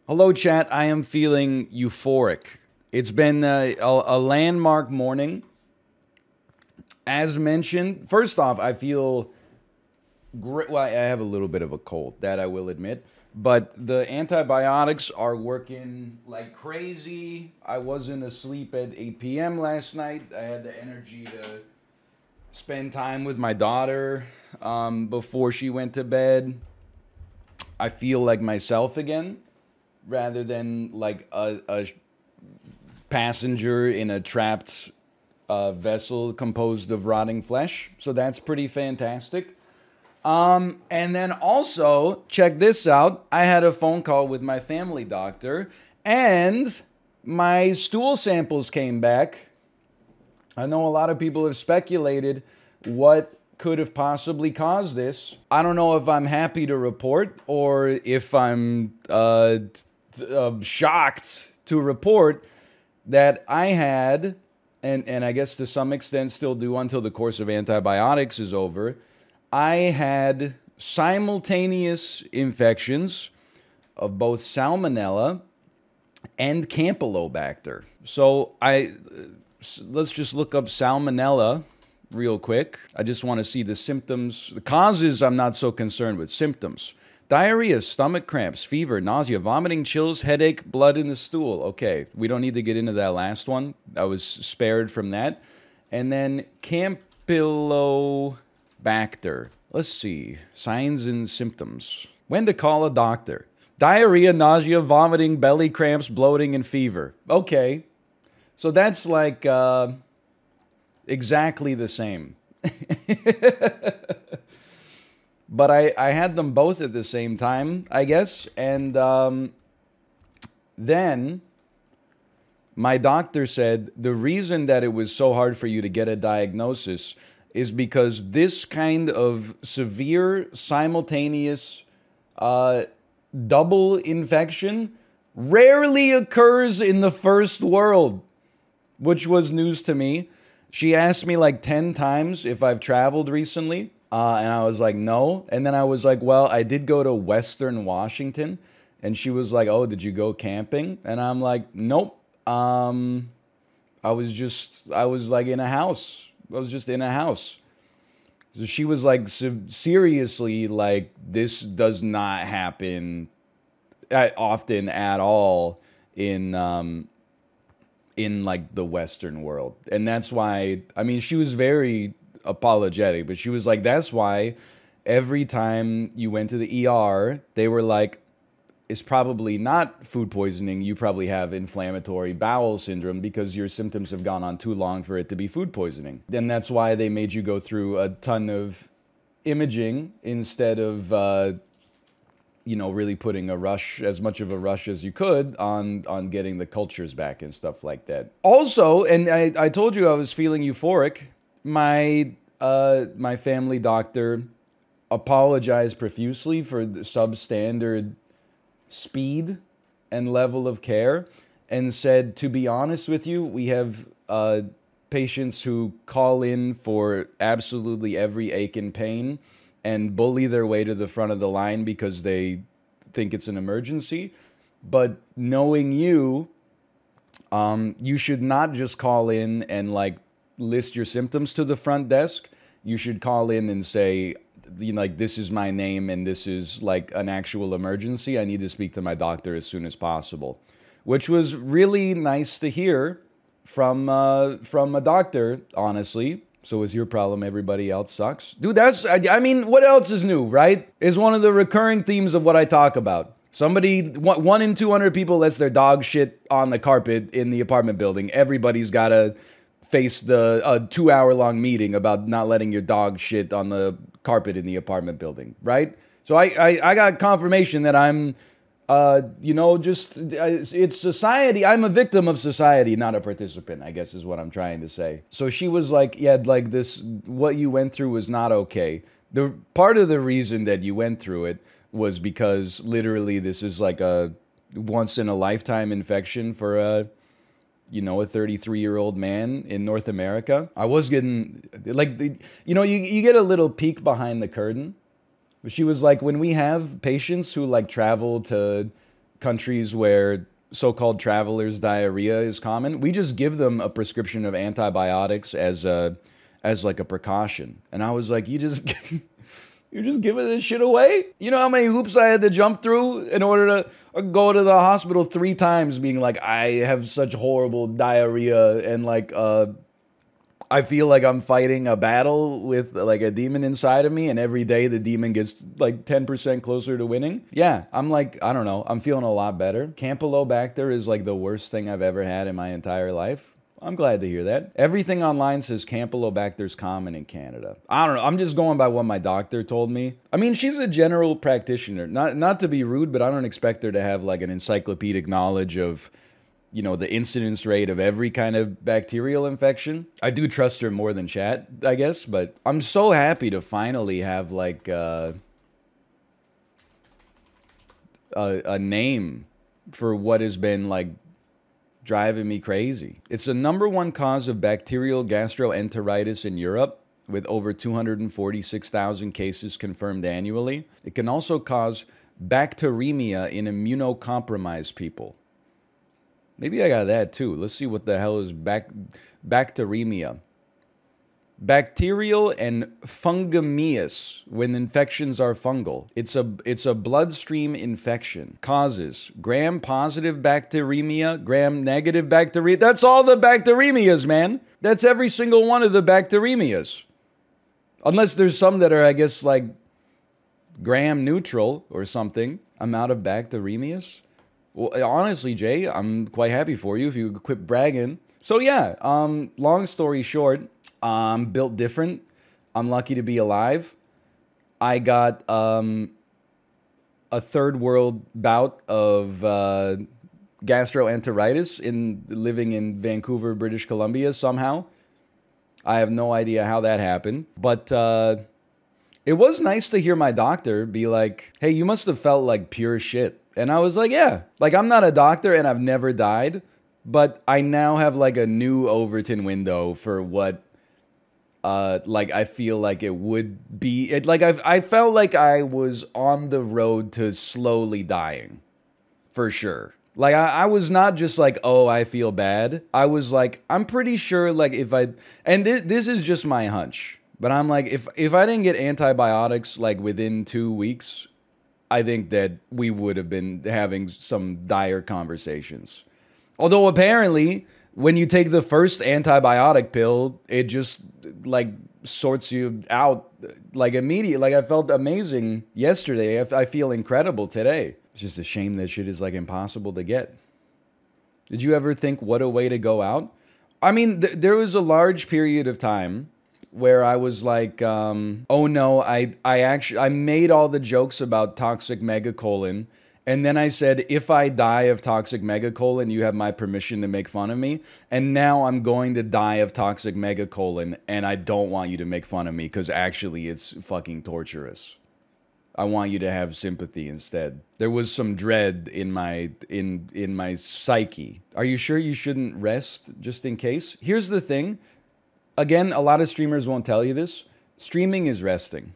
Hello, chat. I am feeling euphoric. It's been a landmark morning. As mentioned, first off, I feel great. Well, I have a little bit of a cold, that I will admit. But the antibiotics are working like crazy. I wasn't asleep at 8 p.m. last night. I had the energy to spend time with my daughter before she went to bed. I feel like myself again, rather than like a passenger in a trapped vessel composed of rotting flesh. So that's pretty fantastic. And then also, check this out. I had a phone call with my family doctor, and my stool samples came back. I know a lot of people have speculated what could have possibly caused this. I don't know if I'm happy to report or if I'm shocked to report that I had, and I guess to some extent still do until the course of antibiotics is over, I had simultaneous infections of both Salmonella and Campylobacter. So let's just look up Salmonella real quick. I just want to see the symptoms. The causes I'm not so concerned with. Symptoms: diarrhea, stomach cramps, fever, nausea, vomiting, chills, headache, blood in the stool. Okay, we don't need to get into that last one. I was spared from that. And then Campylobacter. Let's see. Signs and symptoms. When to call a doctor. Diarrhea, nausea, vomiting, belly cramps, bloating, and fever. Okay. So that's like exactly the same. But I had them both at the same time, I guess. And then my doctor said the reason that it was so hard for you to get a diagnosis is because this kind of severe simultaneous double infection rarely occurs in the first world, which was news to me. She asked me like 10 times if I've traveled recently. And I was like, no. And then I was like, well, I did go to Western Washington. And she was like, oh, did you go camping? And I'm like, nope. I was like in a house. I was just in a house. So she was like, seriously, like, this does not happen often at all in like the Western world. And that's why, I mean, she was very apologetic, but she was like, that's why every time you went to the ER, they were like, it's probably not food poisoning. You probably have inflammatory bowel syndrome because your symptoms have gone on too long for it to be food poisoning. And that's why they made you go through a ton of imaging instead of, really putting as much of a rush as you could on getting the cultures back and stuff like that. Also, and I told you I was feeling euphoric. My family doctor apologized profusely for the substandard speed and level of care and said, to be honest with you, we have patients who call in for absolutely every ache and pain and bully their way to the front of the line because they think it's an emergency. But knowing you, you should not just call in and like list your symptoms to the front desk. You should call in and say, like, this is my name and this is like an actual emergency. I need to speak to my doctor as soon as possible, which was really nice to hear from a doctor, honestly. So is your problem everybody else sucks? Dude, I mean, what else is new, right? Is one of the recurring themes of what I talk about. Somebody, 1 in 200 people lets their dog shit on the carpet in the apartment building. Everybody's got to face the 2-hour-long meeting about not letting your dog shit on the carpet in the apartment building, right? So I got confirmation that I'm, it's society. I'm a victim of society, not a participant, I guess is what I'm trying to say. So she was like, yeah, like this, what you went through was not okay. The part of the reason that you went through it was because literally this is like a once in a lifetime infection for a 33-year-old man in North America. I was getting, like, you get a little peek behind the curtain. She was like, when we have patients who, like, travel to countries where so-called travelers' diarrhea is common, we just give them a prescription of antibiotics as like a precaution. And I was like, you just you're just giving this shit away? You know how many hoops I had to jump through in order to go to the hospital 3 times being like, I have such horrible diarrhea and like I feel like I'm fighting a battle with like a demon inside of me, and every day the demon gets like 10% closer to winning. Yeah, I'm like, I don't know, I'm feeling a lot better. Campylobacter is like the worst thing I've ever had in my entire life. I'm glad to hear that. Everything online says Campylobacter's common in Canada. I don't know, I'm just going by what my doctor told me. I mean, she's a general practitioner. Not to be rude, but I don't expect her to have like an encyclopedic knowledge of, you know, the incidence rate of every kind of bacterial infection. I do trust her more than chat, I guess, but I'm so happy to finally have like a name for what has been like driving me crazy. It's the #1 cause of bacterial gastroenteritis in Europe, with over 246,000 cases confirmed annually. It can also cause bacteremia in immunocompromised people. Maybe I got that too. Let's see what the hell is bacteremia. Bacterial and fungameous, when infections are fungal. It's a bloodstream infection. Causes gram-positive bacteremia, gram-negative bacteremia. That's all the bacteremias, man. That's every single one of the bacteremias. Unless there's some that are, I guess, like gram-neutral or something. I'm out of bacteremias. Well, honestly, Jay, I'm quite happy for you if you quit bragging. So yeah, long story short, I'm built different. I'm lucky to be alive. I got a third world bout of gastroenteritis in living in Vancouver, British Columbia somehow. I have no idea how that happened, but it was nice to hear my doctor be like, hey, you must have felt like pure shit. And I was like, yeah, like I'm not a doctor and I've never died, but I now have like a new Overton window for what, like I feel like it would be. I felt like I was on the road to slowly dying, for sure. Like I was not just like, oh, I feel bad. I was like, I'm pretty sure like if I, and this is just my hunch, but I'm like, if I didn't get antibiotics like within 2 weeks, I think that we would have been having some dire conversations. Although apparently, when you take the first antibiotic pill, it just like sorts you out like immediately. Like I felt amazing yesterday. I feel incredible today. It's just a shame that shit is like impossible to get. Did you ever think what a way to go out? I mean, there was a large period of time where I was like, oh no, I made all the jokes about toxic megacolon, and then I said, if I die of toxic megacolon, you have my permission to make fun of me, and now I'm going to die of toxic megacolon, and I don't want you to make fun of me, because actually it's fucking torturous. I want you to have sympathy instead. There was some dread in my psyche. Are you sure you shouldn't rest, just in case? Here's the thing. Again, a lot of streamers won't tell you this. Streaming is resting.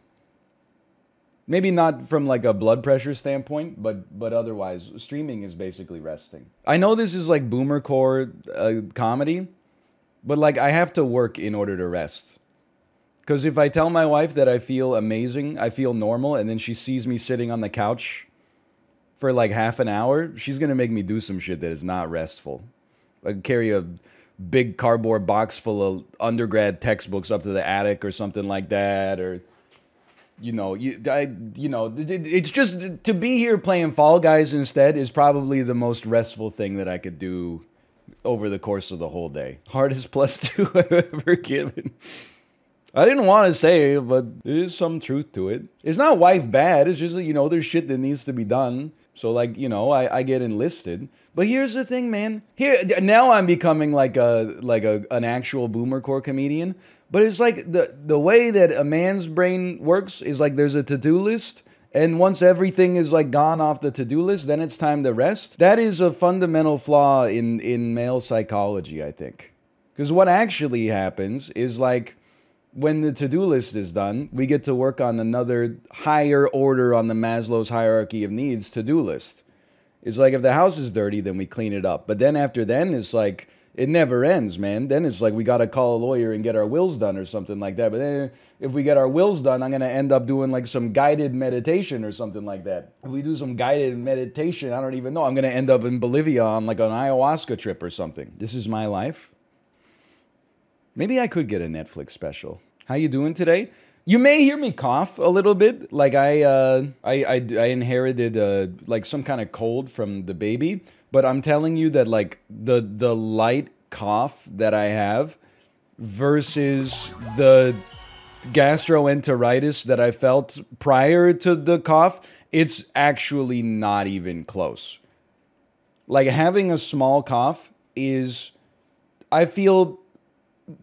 Maybe not from like a blood pressure standpoint, but otherwise, streaming is basically resting. I know this is like boomercore comedy, but like I have to work in order to rest. Because if I tell my wife that I feel amazing, I feel normal, and then she sees me sitting on the couch for like half an hour, she's gonna make me do some shit that is not restful. Like carry a big cardboard box full of undergrad textbooks up to the attic or something like that, or it's just to be here playing Fall Guys instead is probably the most restful thing that I could do over the course of the whole day. Hardest +2 I've ever given. I didn't want to say it, but there is some truth to it. It's not wife bad. It's just, there's shit that needs to be done. So like, I get enlisted. But here's the thing, man. Now I'm becoming like an actual boomercore comedian. But it's like the way that a man's brain works is like there's a to-do list. And once everything is like gone off the to-do list, then it's time to rest. That is a fundamental flaw in male psychology, I think. Because what actually happens is like, when the to-do list is done, we get to work on another higher order on the Maslow's hierarchy of needs to-do list. It's like if the house is dirty, then we clean it up. But then after then, it's like it never ends, man. Then it's like we got to call a lawyer and get our wills done or something like that. But then if we get our wills done, I'm going to end up doing like some guided meditation or something like that. If we do some guided meditation, I don't even know. I'm going to end up in Bolivia on like an ayahuasca trip or something. This is my life. Maybe I could get a Netflix special. How you doing today? You may hear me cough a little bit. Like I inherited like some kind of cold from the baby. But I'm telling you that like the light cough that I have versus the gastroenteritis that I felt prior to the cough, it's actually not even close. Like having a small cough is, I feel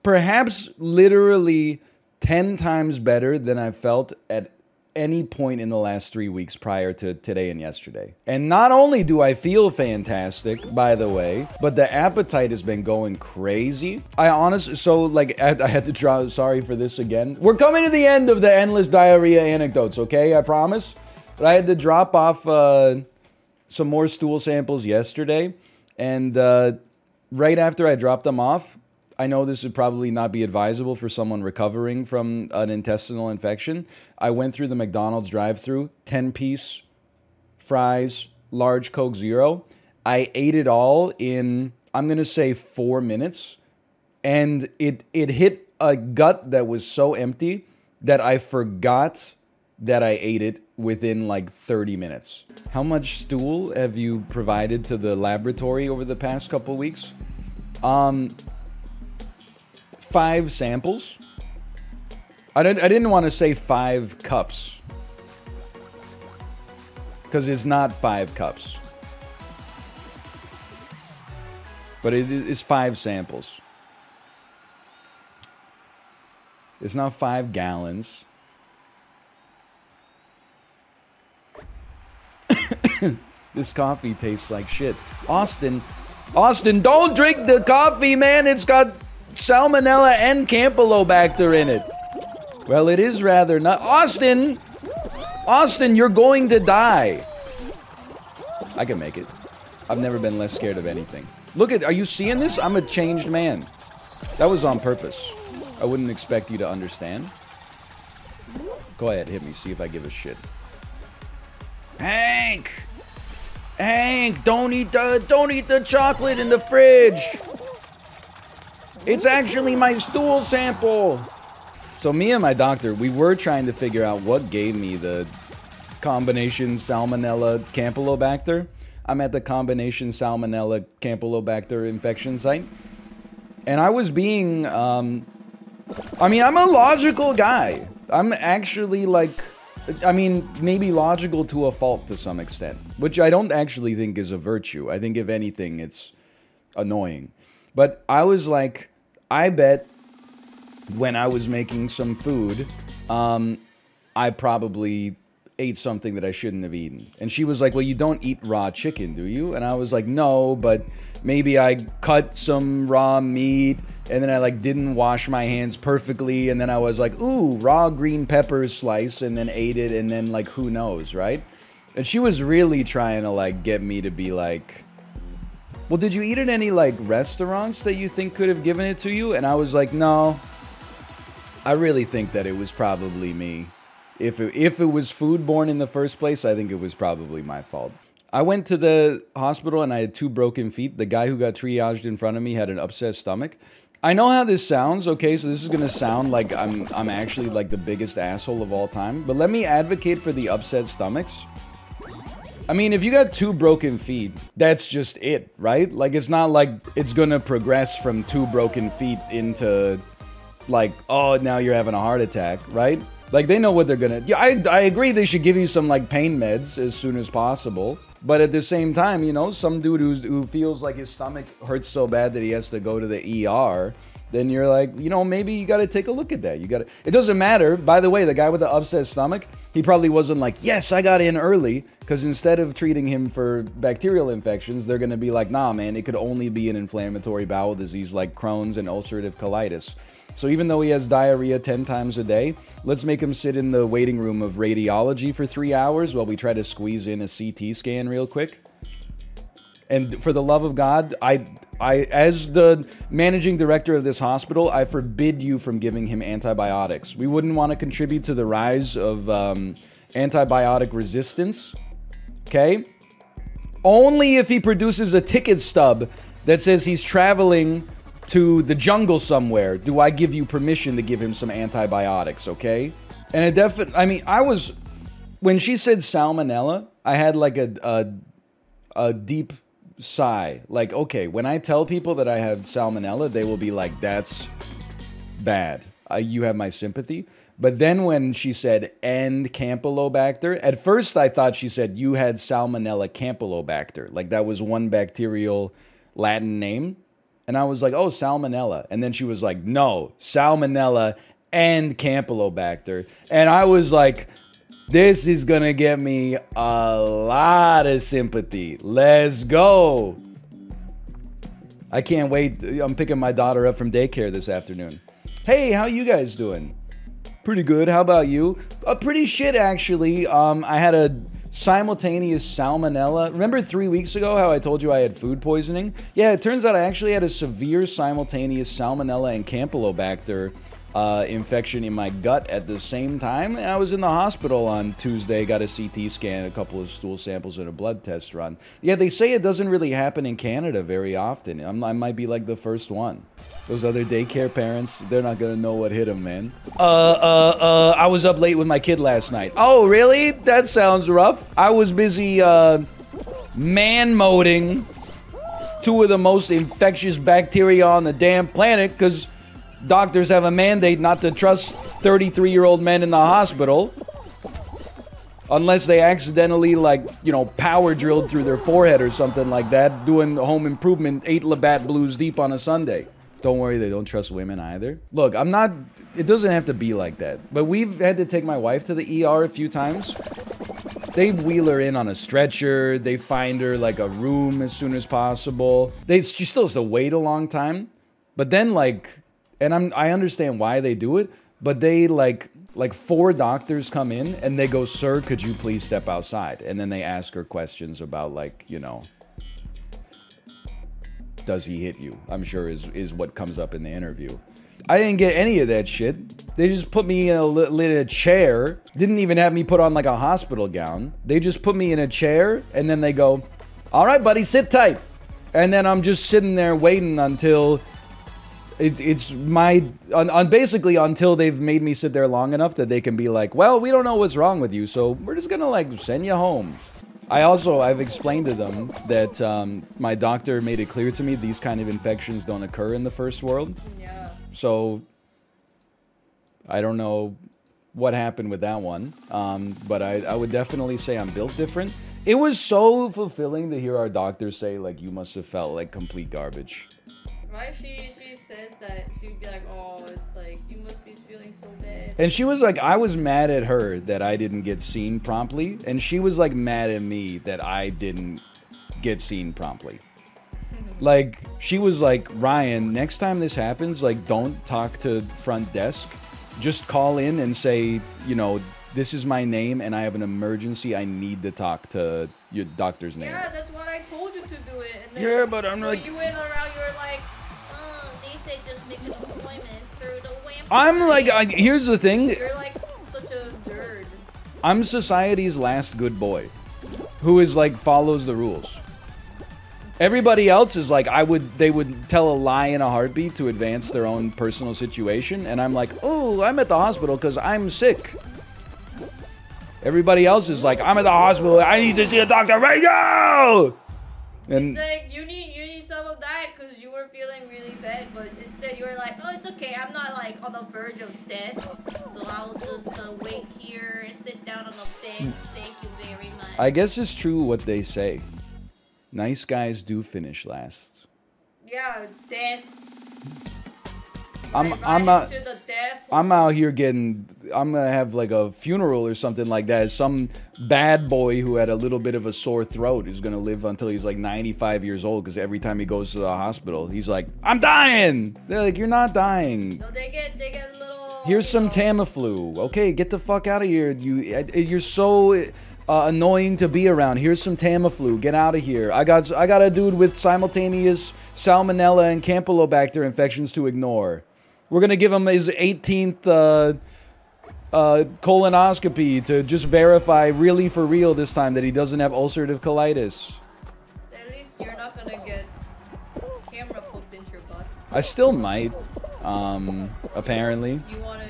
perhaps literally 10 times better than I felt at any point in the last 3 weeks prior to today and yesterday. And not only do I feel fantastic, by the way, but the appetite has been going crazy. I honestly, so like I had to draw, sorry for this again. We're coming to the end of the endless diarrhea anecdotes, okay? I promise. But I had to drop off some more stool samples yesterday. And right after I dropped them off, I know this would probably not be advisable for someone recovering from an intestinal infection. I went through the McDonald's drive-thru, 10-piece fries, large Coke Zero. I ate it all in, I'm going to say 4 minutes. And it hit a gut that was so empty that I forgot that I ate it within like 30 minutes. How much stool have you provided to the laboratory over the past couple weeks? 5 samples. I didn't want to say 5 cups because it's not 5 cups, but it is 5 samples. It's not 5 gallons. This coffee tastes like shit. Austin, don't drink the coffee, man. It's got Salmonella and Campylobacter in it. Well, it is rather not. Austin, you're going to die. I can make it. I've never been less scared of anything. Look at, are you seeing this? I'm a changed man. That was on purpose. I wouldn't expect you to understand. Go ahead, hit me, see if I give a shit. Hank, don't eat the chocolate in the fridge. It's actually my stool sample. So me and my doctor, we were trying to figure out what gave me the combination Salmonella Campylobacter. I'm at the combination Salmonella Campylobacter infection site. And I was being, I mean, I'm a logical guy. I'm actually like, I mean, maybe logical to a fault to some extent, which I don't actually think is a virtue. I think if anything, it's annoying. But I was like, I bet when I was making some food, I probably ate something that I shouldn't have eaten. And she was like, well, you don't eat raw chicken, do you? And I was like, no, but maybe I cut some raw meat and then I like didn't wash my hands perfectly. And then I was like, ooh, raw green peppers slice, and then ate it. And then like, who knows, right? And she was really trying to like get me to be like, well, did you eat at any like restaurants that you think could have given it to you? And I was like, no, I really think that it was probably me. If it was foodborne in the first place, I think it was probably my fault. I went to the hospital and I had 2 broken feet. The guy who got triaged in front of me had an upset stomach. I know how this sounds, okay? So this is gonna sound like I'm actually like the biggest asshole of all time. But let me advocate for the upset stomachs. I mean, if you got 2 broken feet, that's just it, right? Like, it's not like it's gonna progress from 2 broken feet into, like, oh, now you're having a heart attack, right? Like, they know what they're gonna... Yeah, I agree they should give you some, like, pain meds as soon as possible. But at the same time, you know, some dude who feels like his stomach hurts so bad that he has to go to the ER, then you're like, you know, maybe you gotta take a look at that. You gotta... It doesn't matter. By the way, the guy with the upset stomach, he probably wasn't like, yes, I got in early. Because instead of treating him for bacterial infections, they're gonna be like, nah, man, it could only be an inflammatory bowel disease like Crohn's and ulcerative colitis. So even though he has diarrhea 10 times a day, let's make him sit in the waiting room of radiology for 3 hours while we try to squeeze in a CT scan real quick. And for the love of God, I, as the managing director of this hospital, I forbid you from giving him antibiotics. We wouldn't want to contribute to the rise of antibiotic resistance. Okay? Only if he produces a ticket stub that says he's traveling to the jungle somewhere do I give you permission to give him some antibiotics, okay? And it definitely, I mean, when she said salmonella, I had like a deep sigh. Like, okay, when I tell people that I have salmonella, they will be like, that's bad. You have my sympathy. But then when she said, and Campylobacter, at first I thought she said, you had Salmonella Campylobacter. Like that was one bacterial Latin name. And I was like, oh, Salmonella. And then she was like, no, Salmonella and Campylobacter. And I was like, this is gonna get me a lot of sympathy. Let's go. I can't wait. I'm picking my daughter up from daycare this afternoon. Hey, how you guys doing? Pretty good. How about you? Pretty shit, actually. I had a simultaneous salmonella. Remember 3 weeks ago how I told you I had food poisoning? Yeah, it turns out I actually had a severe simultaneous salmonella and Campylobacter infection in my gut at the same time. I was in the hospital on Tuesday, got a CT scan, a couple of stool samples, and a blood test run. Yeah, they say it doesn't really happen in Canada very often. I might be like the first one. Those other daycare parents, they're not gonna know what hit them, man. I was up late with my kid last night. Oh, really? That sounds rough. I was busy, man-moding two of the most infectious bacteria on the damn planet, because doctors have a mandate not to trust 33-year-old men in the hospital. Unless they accidentally, like, you know, power drilled through their forehead or something like that, doing home improvement 8 Labatt Blues deep on a Sunday. Don't worry, they don't trust women either. Look, it doesn't have to be like that. But we've had to take my wife to the ER a few times. They wheel her in on a stretcher. They find her, like, a room as soon as possible. She still has to wait a long time. But then, like, and I understand why they do it, but they, like 4 doctors come in and they go, sir, could you please step outside? And then they ask her questions about, like, you know, does he hit you? I'm sure is what comes up in the interview. I didn't get any of that shit. They just put me in a chair. Didn't even have me put on like a hospital gown. They just put me in a chair and then they go, all right, buddy, sit tight. And then I'm just sitting there waiting until basically until they've made me sit there long enough that they can be like, well, we don't know what's wrong with you, so we're just gonna like send you home. I've explained to them that my doctor made it clear to me these kind of infections don't occur in the first world. Yeah. So I don't know what happened with that one, but I would definitely say I'm built different. It was so fulfilling to hear our doctor say, like, you must have felt like complete garbage. Right? She says that she'd be like, oh, it's like, you must be feeling so bad. And she was like, I was mad at her that I didn't get seen promptly. And she was like mad at me that I didn't get seen promptly. Like, she was like, Ryan, next time this happens, like, don't talk to front desk. Just call in and say, you know, this is my name and I have an emergency. I need to talk to your doctor's name. Yeah, that's what I told you to do it. And then yeah, but I'm like... you went around, you were like, they say just make an appointment through the website. I'm like, here's the thing. You're like such a nerd. I'm society's last good boy. Who is like, follows the rules. Everybody else is like, they would tell a lie in a heartbeat to advance their own personal situation. And I'm like, oh, I'm at the hospital because I'm sick. Everybody else is like, I'm at the hospital. I need to see a doctor right now. And it's like, you need some of that because you were feeling really bad. But instead you were like, oh, it's okay. I'm not like on the verge of death. So I'll just wait here and sit down on the bed. Thank you very much. I guess it's true what they say. Nice guys do finish last. Yeah, death. I'm out here getting, I'm gonna have like a funeral or something like that. Some bad boy who had a little bit of a sore throat is gonna live until he's like 95 years old because every time he goes to the hospital, he's like, I'm dying. They're like, you're not dying. No, they get little. Here's some Tamiflu. Okay, get the fuck out of here. You're so. annoying to be around. Here's some Tamiflu. Get out of here. I got a dude with simultaneous Salmonella and Campylobacter infections to ignore. We're gonna give him his 18th colonoscopy to just verify, really for real this time, that he doesn't have ulcerative colitis. At least you're not gonna get camera poked into your butt. I still might. Apparently. You wanna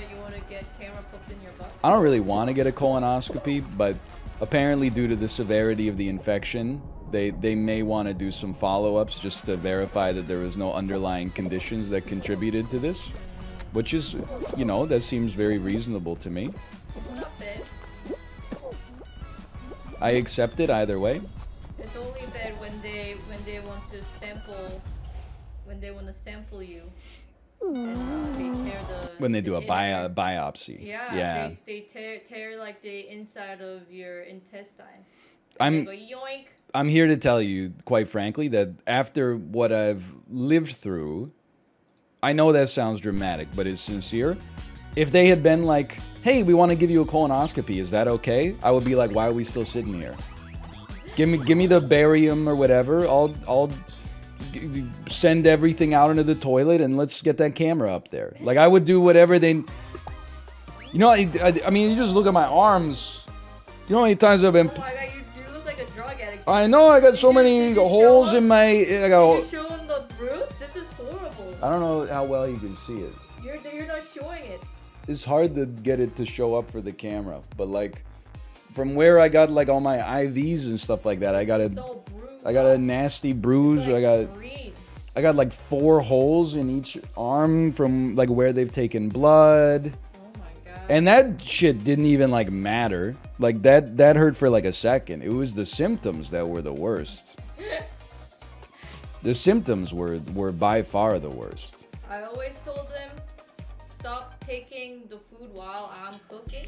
get camera poked in your butt? I don't really want to get a colonoscopy, but apparently due to the severity of the infection, they may want to do some follow-ups just to verify that there was no underlying conditions that contributed to this. Which is, you know, that seems very reasonable to me. Not bad. I accept it either way. It's only bad when they want to sample you. And, they tear the When they do a inner- biopsy. Yeah. They tear like the inside of your intestine. I'm They go yoink. I'm here to tell you, quite frankly, that after what I've lived through, I know that sounds dramatic, but it's sincere. If they had been like, hey, we want to give you a colonoscopy, is that okay? I would be like, why are we still sitting here? Give me the barium or whatever. I'll send everything out into the toilet and let's get that camera up there. Like, I would do whatever they... You know, I mean, you just look at my arms. You know how many times I've been... Oh my god, you look like a drug addict. I know, I got so many Did you holes show in my... I Did got... you show them the bruise? This is horrible. I don't know how well you can see it. You're not showing it. It's hard to get it to show up for the camera, but like from where I got like all my IVs and stuff like that, I got It's all bruised. I got a nasty bruise. It's like I green. got like 4 holes in each arm from like where they've taken blood. Oh my god. And that shit didn't even like matter. Like that hurt for like a second. It was the symptoms that were the worst. The symptoms were by far the worst. I always told them, stop taking the food while I'm cooking.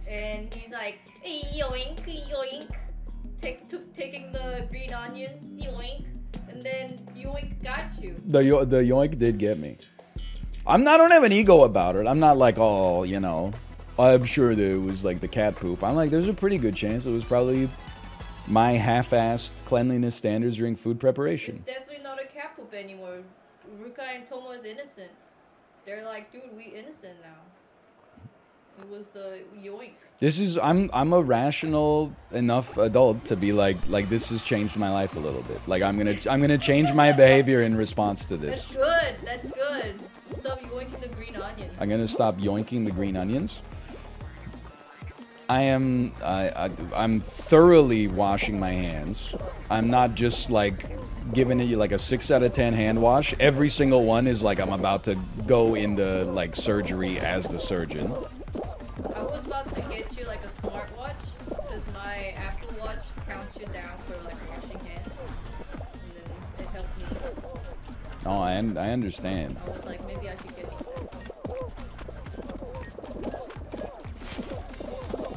And he's like, yoink, yoink. Taking the green onions, yoink. And then yoink got you. The yoink did get me. I don't have an ego about it. I'm not like, oh, you know, I'm sure that it was like the cat poop. I'm like, there's a pretty good chance it was probably my half-assed cleanliness standards during food preparation. It's definitely not a cat poop anymore. Ruka and Tomo is innocent. They're like, dude, we innocent now. It was the yoink. This is I'm a rational enough adult to be like this has changed my life a little bit. Like I'm gonna change my behavior in response to this. That's good. That's good. Stop yoinking the green onions. I'm gonna stop yoinking the green onions. I'm thoroughly washing my hands. I'm not just like giving it like a 6 out of 10 hand wash. Every single one is like I'm about to go into like surgery as the surgeon. I was about to get you like a smartwatch because my Apple Watch counts you down for like washing hands, and then it helped me. Oh, I understand. I was like, maybe I should get you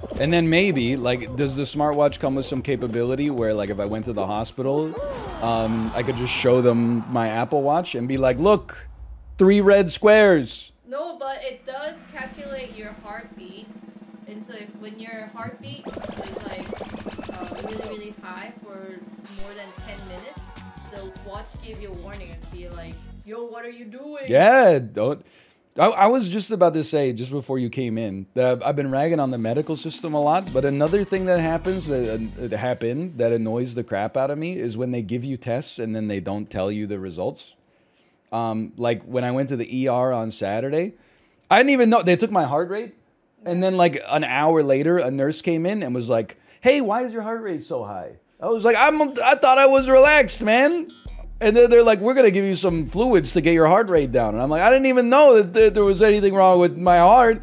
that. And then maybe, like, does the smartwatch come with some capability where, like, if I went to the hospital, I could just show them my Apple Watch and be like, look, 3 red squares. No, but it does calculate your heartbeat. And so if when your heartbeat is like really, really high for more than 10 minutes, the watch give you a warning and be like, yo, what are you doing? Yeah, don't. I was just about to say, just before you came in, that I've been ragging on the medical system a lot, but another thing that happens, that annoys the crap out of me, is when they give you tests and then they don't tell you the results. Like, when I went to the ER on Saturday, I didn't even know, they took my heart rate, and then like an hour later, a nurse came in and was like, hey, why is your heart rate so high? I was like, I thought I was relaxed, man. And then they're like, we're going to give you some fluids to get your heart rate down. And I'm like, I didn't even know that there was anything wrong with my heart.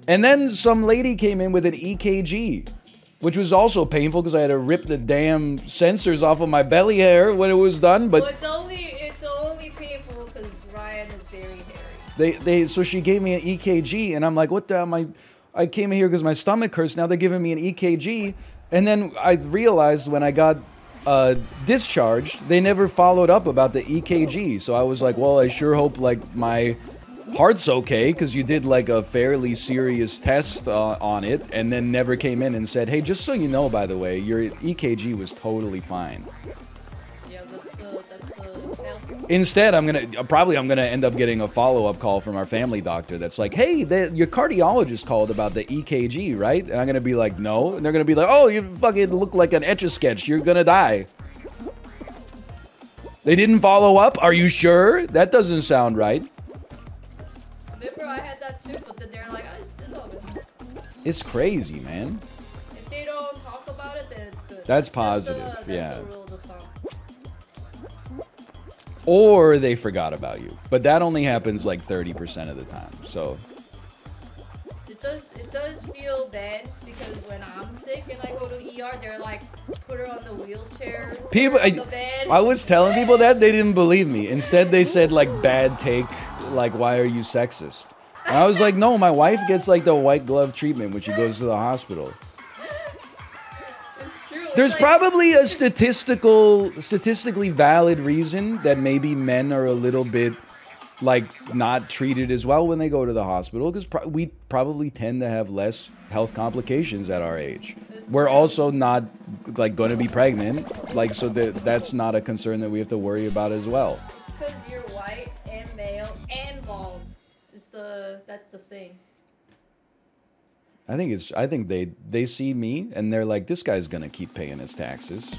And then some lady came in with an EKG, which was also painful because I had to rip the damn sensors off of my belly hair when it was done. But well, it's only painful because Ryan is very hairy. So she gave me an EKG, and I'm like, what the? I came here because my stomach hurts. Now they're giving me an EKG. And then I realized when I got discharged, they never followed up about the EKG. So I was like, well, I sure hope like my Heart's okay because you did like a fairly serious test on it and then never came in and said, hey, just so you know, by the way, your EKG was totally fine. Yeah, that's the health. Instead, I'm gonna end up getting a follow-up call from our family doctor that's like, hey, your cardiologist called about the EKG, right? And I'm gonna be like, no. And they're gonna be like, oh, you fucking look like an Etch-a-Sketch. You're gonna die. They didn't follow up? Are you sure? That doesn't sound right. Remember, I had that too, but then they're like, it's all good. It's crazy, man. If they don't talk about it, then it's good. That's positive, that's yeah. the rule of thumb. Or they forgot about you. But that only happens like 30% of the time, so... It does feel bad because when I'm sick and I go to ER, they're like, put her on the wheelchair, People, on the bed. I was telling people that, they didn't believe me. Instead, they said, like, bad take, like, why are you sexist? And I was like, no, my wife gets, like, the white glove treatment when she goes to the hospital. It's true. There's It's like, probably a statistically valid reason that maybe men are a little bit, like, not treated as well when they go to the hospital, because we probably tend to have less health complications at our age. We're also not, like, going to be pregnant, like, so that's not a concern that we have to worry about as well. because you're white and male and bald. That's the thing. I think they see me and they're like, this guy's gonna keep paying his taxes.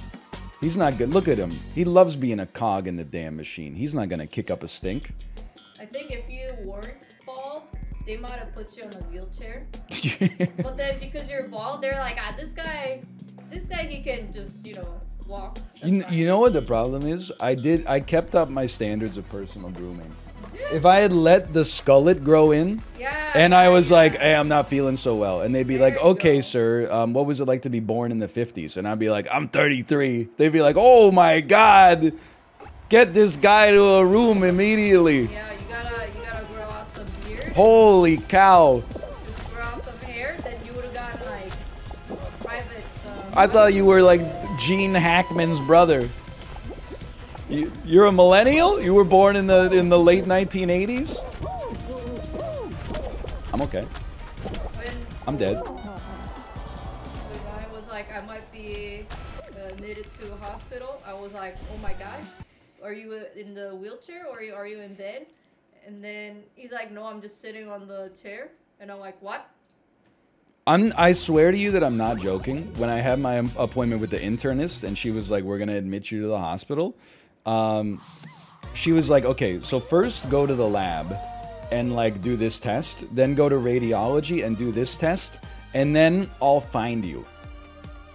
He's not good. Look at him. He loves being a cog in the damn machine. He's not gonna kick up a stink. I think if you weren't bald, they might have put you on a wheelchair. But then because you're bald, they're like, this guy, he can just, walk. You know what the problem is? I kept up my standards of personal grooming. If I had let the skullet grow in, Yeah. and I was like, hey, I'm not feeling so well, and they'd be like, There you okay, go. sir, what was it like to be born in the 50s? And I'd be like, I'm 33. They'd be like, oh my God, get this guy to a room immediately. Yeah, you gotta grow out some beard. Holy cow. Just grow out some hair, then you would have gotten like a private. I thought you were like Gene Hackman's brother. You're a millennial? You were born in the late 1980s? I'm okay. When I'm dead. I was like, I might be admitted to a hospital, I was like, oh my gosh, are you in the wheelchair or are you in bed? And then he's like, no, I'm just sitting on the chair. And I'm like, what? I swear to you that I'm not joking. When I had my appointment with the internist and she was like, we're going to admit you to the hospital. She was like, okay, so first go to the lab and like do this test, then go to radiology and do this test, and then I'll find you.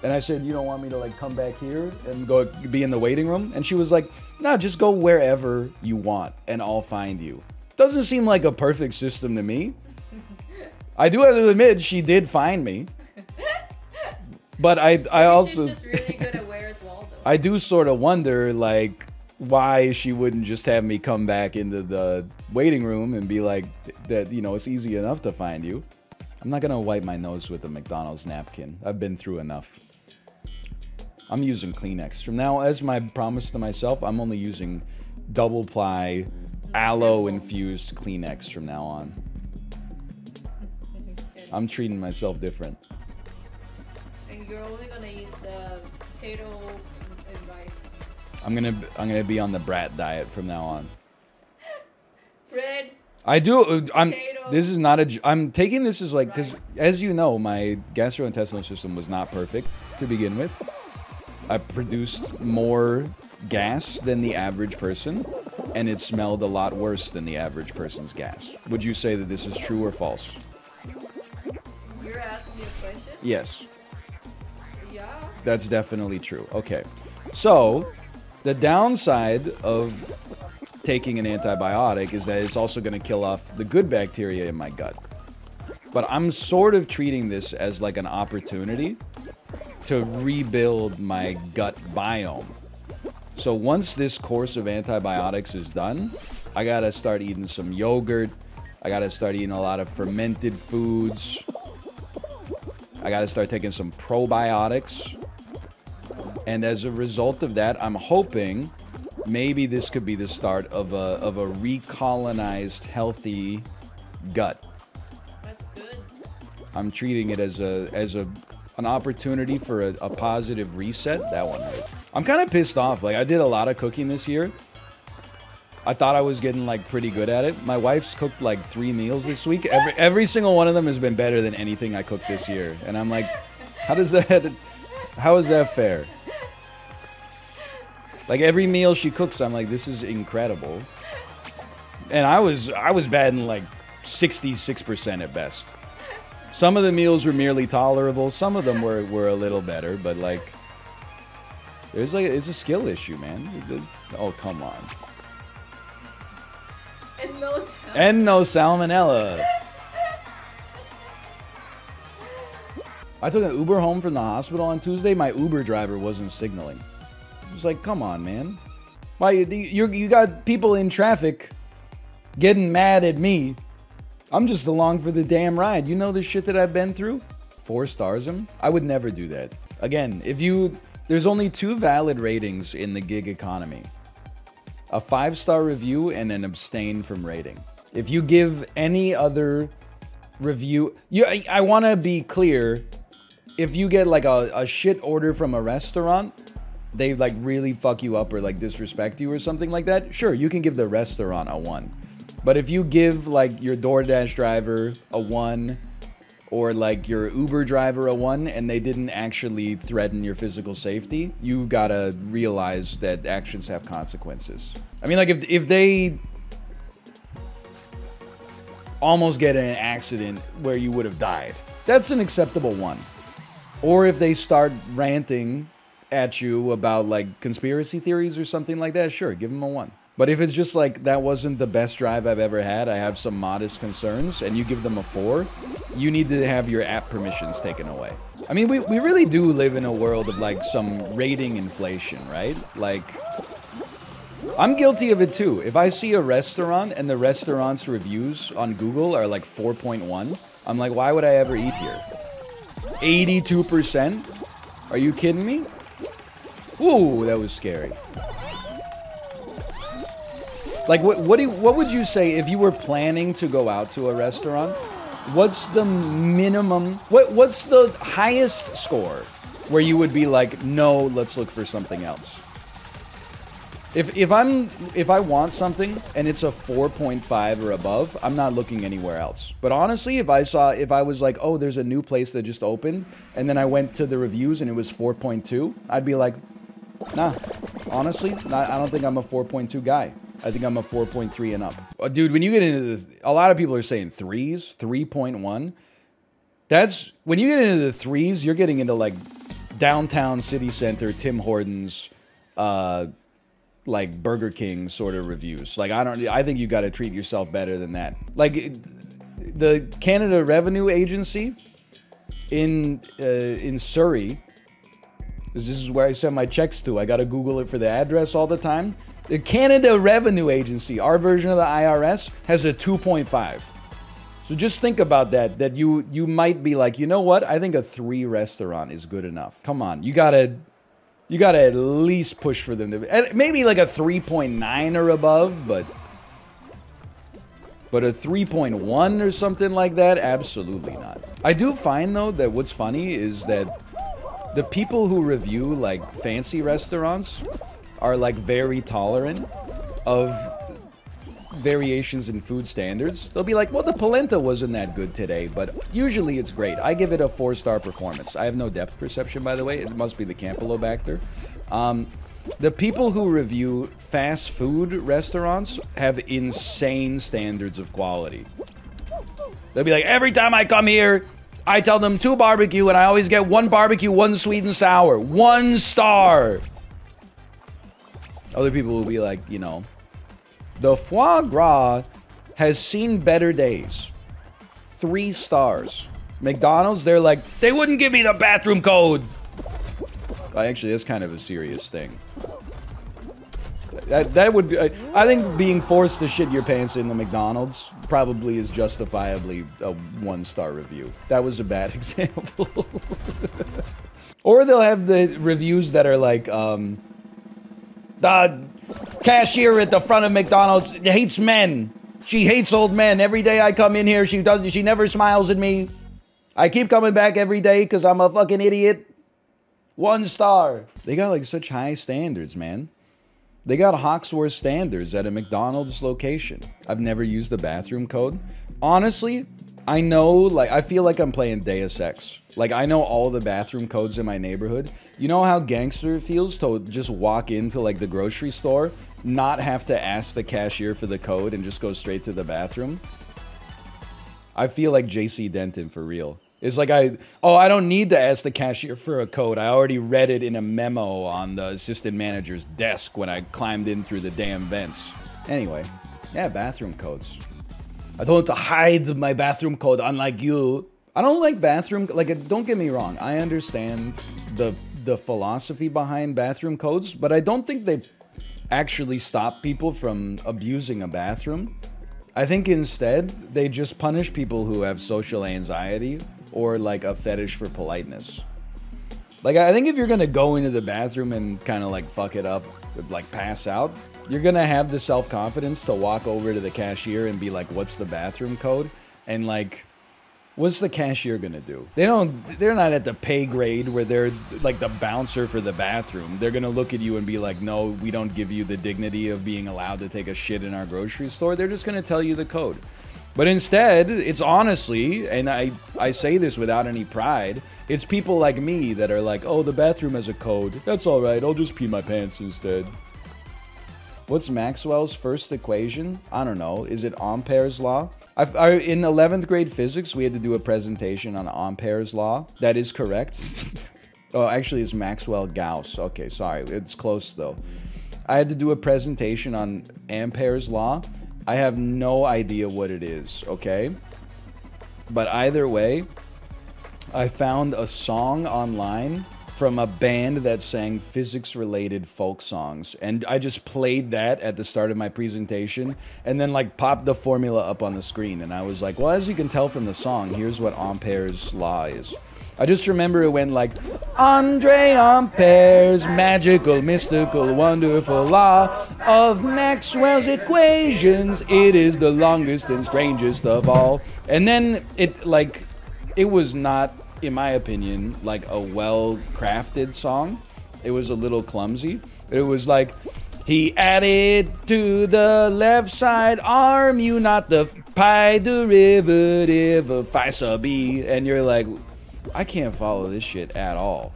And I said, you don't want me to like come back here and go be in the waiting room? And she was like, no, just go wherever you want and I'll find you. Doesn't seem like a perfect system to me. I do have to admit, she did find me. But I also... She's just really good at Where's Waldo. I do sort of wonder, like, why she wouldn't just have me come back into the waiting room and be like, that, it's easy enough to find you. I'm not gonna wipe my nose with a McDonald's napkin. I've been through enough. I'm using Kleenex. From now, as my promise to myself, I'm only using double-ply, aloe-infused Kleenex from now on. I'm treating myself different. And you're only gonna eat the potato and rice. I'm gonna be on the brat diet from now on. Bread. I do. Potato. This is not a. I'm taking this as like, Rice. because as you know, my gastrointestinal system was not perfect to begin with. I produced more gas than the average person, and it smelled a lot worse than the average person's gas. Would you say that this is true or false? You're asking me a question? Yes, Yeah. that's definitely true. Okay, so the downside of taking an antibiotic is that it's also going to kill off the good bacteria in my gut. But I'm sort of treating this as like an opportunity to rebuild my gut biome. So once this course of antibiotics is done, I gotta start eating some yogurt. I gotta start eating a lot of fermented foods. I gotta start taking some probiotics. And as a result of that, I'm hoping maybe this could be the start of a recolonized, healthy gut. That's good. I'm treating it as an opportunity for a positive reset. That one hurt. I'm kind of pissed off. Like, I did a lot of cooking this year. I thought I was getting, like, pretty good at it. My wife's cooked, like, 3 meals this week. Every single one of them has been better than anything I cooked this year. And I'm like, how is that fair? Like, every meal she cooks, I'm like, this is incredible. And I was batting, like, 66% at best. Some of the meals were merely tolerable. Some of them were a little better. But, like, it's a skill issue, man. Oh, come on. And no salmonella. I took an Uber home from the hospital on Tuesday. My Uber driver wasn't signaling. I was like, come on, man. Why you got people in traffic getting mad at me? I'm just along for the damn ride. You know the shit that I've been through? 4 stars him? I would never do that. Again, there's only 2 valid ratings in the gig economy. A 5-star review and an abstain from rating. If you give any other review, I want to be clear. If you get like a shit order from a restaurant, they like really fuck you up or like disrespect you or something like that, sure, you can give the restaurant a 1. But if you give like your DoorDash driver a 1 or like your Uber driver a 1 and they didn't actually threaten your physical safety, you gotta realize that actions have consequences. I mean, like if they almost get in an accident where you would have died, that's an acceptable 1. Or if they start ranting at you about like conspiracy theories or something like that, sure, give them a 1. But if it's just like, that wasn't the best drive I've ever had, I have some modest concerns, and you give them a 4, you need to have your app permissions taken away. I mean, we really do live in a world of like some rating inflation, right? Like, I'm guilty of it too. If I see a restaurant and the restaurant's reviews on Google are like 4.1, I'm like, why would I ever eat here? 82%? Are you kidding me? Ooh, that was scary. Like, what would you say if you were planning to go out to a restaurant? What's the minimum? What's the highest score where you would be like, no, let's look for something else? If I want something and it's a 4.5 or above, I'm not looking anywhere else. But honestly, if I was like, oh, there's a new place that just opened, and then I went to the reviews and it was 4.2, I'd be like, nah, honestly, I don't think I'm a 4.2 guy. I think I'm a 4.3 and up. Dude, when you get into a lot of people are saying 3s, 3.1. That's, when you get into the 3s, you're getting into like downtown city center, Tim Hortons, like Burger King sort of reviews. Like, I think you got to treat yourself better than that. Like, the Canada Revenue Agency in Surrey, this is where I send my checks to. I got to Google it for the address all the time. The Canada Revenue Agency, our version of the IRS, has a 2.5. So just think about that you might be like, you know what? I think a 3 restaurant is good enough. Come on, you gotta at least push for them to, maybe like a 3.9 or above, but a 3.1 or something like that, absolutely not. I do find though that what's funny is that the people who review like fancy restaurants are like very tolerant of variations in food standards. They'll be like, well, the polenta wasn't that good today, but usually it's great. I give it a 4-star performance. I have no depth perception, by the way. It must be the Campylobacter. The people who review fast food restaurants have insane standards of quality. They'll be like, every time I come here, I tell them 2 barbecue, and I always get 1 barbecue, 1 sweet and sour. 1 star! Other people will be like, you know, the foie gras has seen better days. 3 stars. McDonald's, they're like, they wouldn't give me the bathroom code. Well, actually, that's kind of a serious thing. That would be, I think being forced to shit your pants in the McDonald's probably is justifiably a 1-star review. That was a bad example. Or they'll have the reviews that are like, Cashier at the front of McDonald's hates men. She hates old men. Every day I come in here, she never smiles at me. I keep coming back every day because I'm a fucking idiot. 1 star. They got like such high standards, man. They got Hawksworth standards at a McDonald's location. I've never used the bathroom code. Honestly, I know, like, I feel like I'm playing Deus Ex. Like, I know all the bathroom codes in my neighborhood. You know how gangster it feels to just walk into, like, the grocery store, not have to ask the cashier for the code and just go straight to the bathroom? I feel like JC Denton for real. It's like I don't need to ask the cashier for a code. I already read it in a memo on the assistant manager's desk when I climbed in through the damn vents. Anyway, yeah, bathroom codes. I don't have to hide my bathroom code, unlike you. I don't like bathroom, like, don't get me wrong. I understand the philosophy behind bathroom codes, but I don't think they actually stop people from abusing a bathroom. I think instead, they just punish people who have social anxiety or like a fetish for politeness. Like, I think if you're gonna go into the bathroom and kind of like fuck it up, like pass out, you're gonna have the self-confidence to walk over to the cashier and be like, what's the bathroom code? And like, what's the cashier gonna do? They're not at the pay grade where they're like the bouncer for the bathroom. They're gonna look at you and be like, no, we don't give you the dignity of being allowed to take a shit in our grocery store. They're just gonna tell you the code. But instead, it's honestly, and I say this without any pride, it's people like me that are like, oh, the bathroom has a code. That's all right, I'll just pee my pants instead. What's Maxwell's first equation? I don't know. Is it Ampere's law? In 11th grade physics, we had to do a presentation on Ampere's law. That is correct. Oh, actually, it's Maxwell-Gauss. Okay, sorry. It's close, though. I had to do a presentation on Ampere's law. I have no idea what it is, okay? But either way, I found a song online from a band that sang physics-related folk songs. And I just played that at the start of my presentation and then like popped the formula up on the screen. And I was like, well, as you can tell from the song, here's what Ampere's law is. I just remember it went like, Andre Ampere's magical, mystical, wonderful law of Maxwell's equations. It is the longest and strangest of all. And then it was not, in my opinion, like a well-crafted song. It was a little clumsy. It was like, he added to the left side arm, you not the pi derivative of phi sub b. And you're like, I can't follow this shit at all.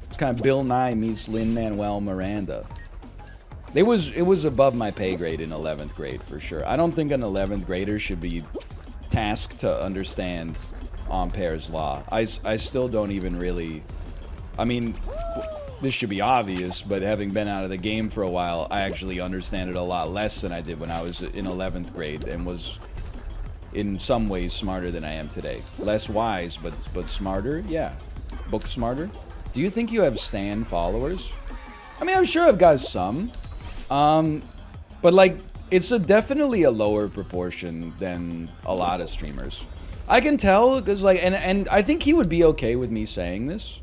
It's kind of Bill Nye meets Lin-Manuel Miranda. It was above my pay grade in 11th grade, for sure. I don't think an 11th grader should be tasked to understand Ampere's law. I still don't even really... I mean, this should be obvious, but having been out of the game for a while, I actually understand it a lot less than I did when I was in 11th grade and was... in some ways smarter than I am today. Less wise, but smarter, yeah. Book smarter. Do you think you have Stan followers? I mean, I'm sure I've got some. But like, it's definitely a lower proportion than a lot of streamers. I can tell, because like, and I think he would be okay with me saying this.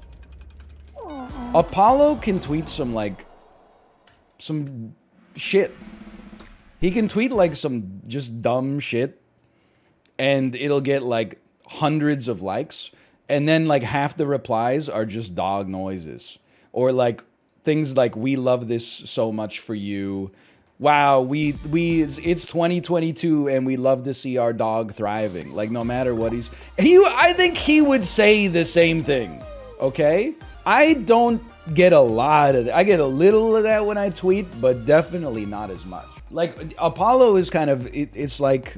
Apollo can tweet some shit. He can tweet like some just dumb shit. And it'll get like hundreds of likes. And then like half the replies are just dog noises. Or like things like, we love this so much for you. Wow, it's 2022 and we love to see our dog thriving. Like no matter what I think he would say the same thing. Okay? I don't get a lot of that. I get a little of that when I tweet, but definitely not as much. Like Apollo is kind of, it's like,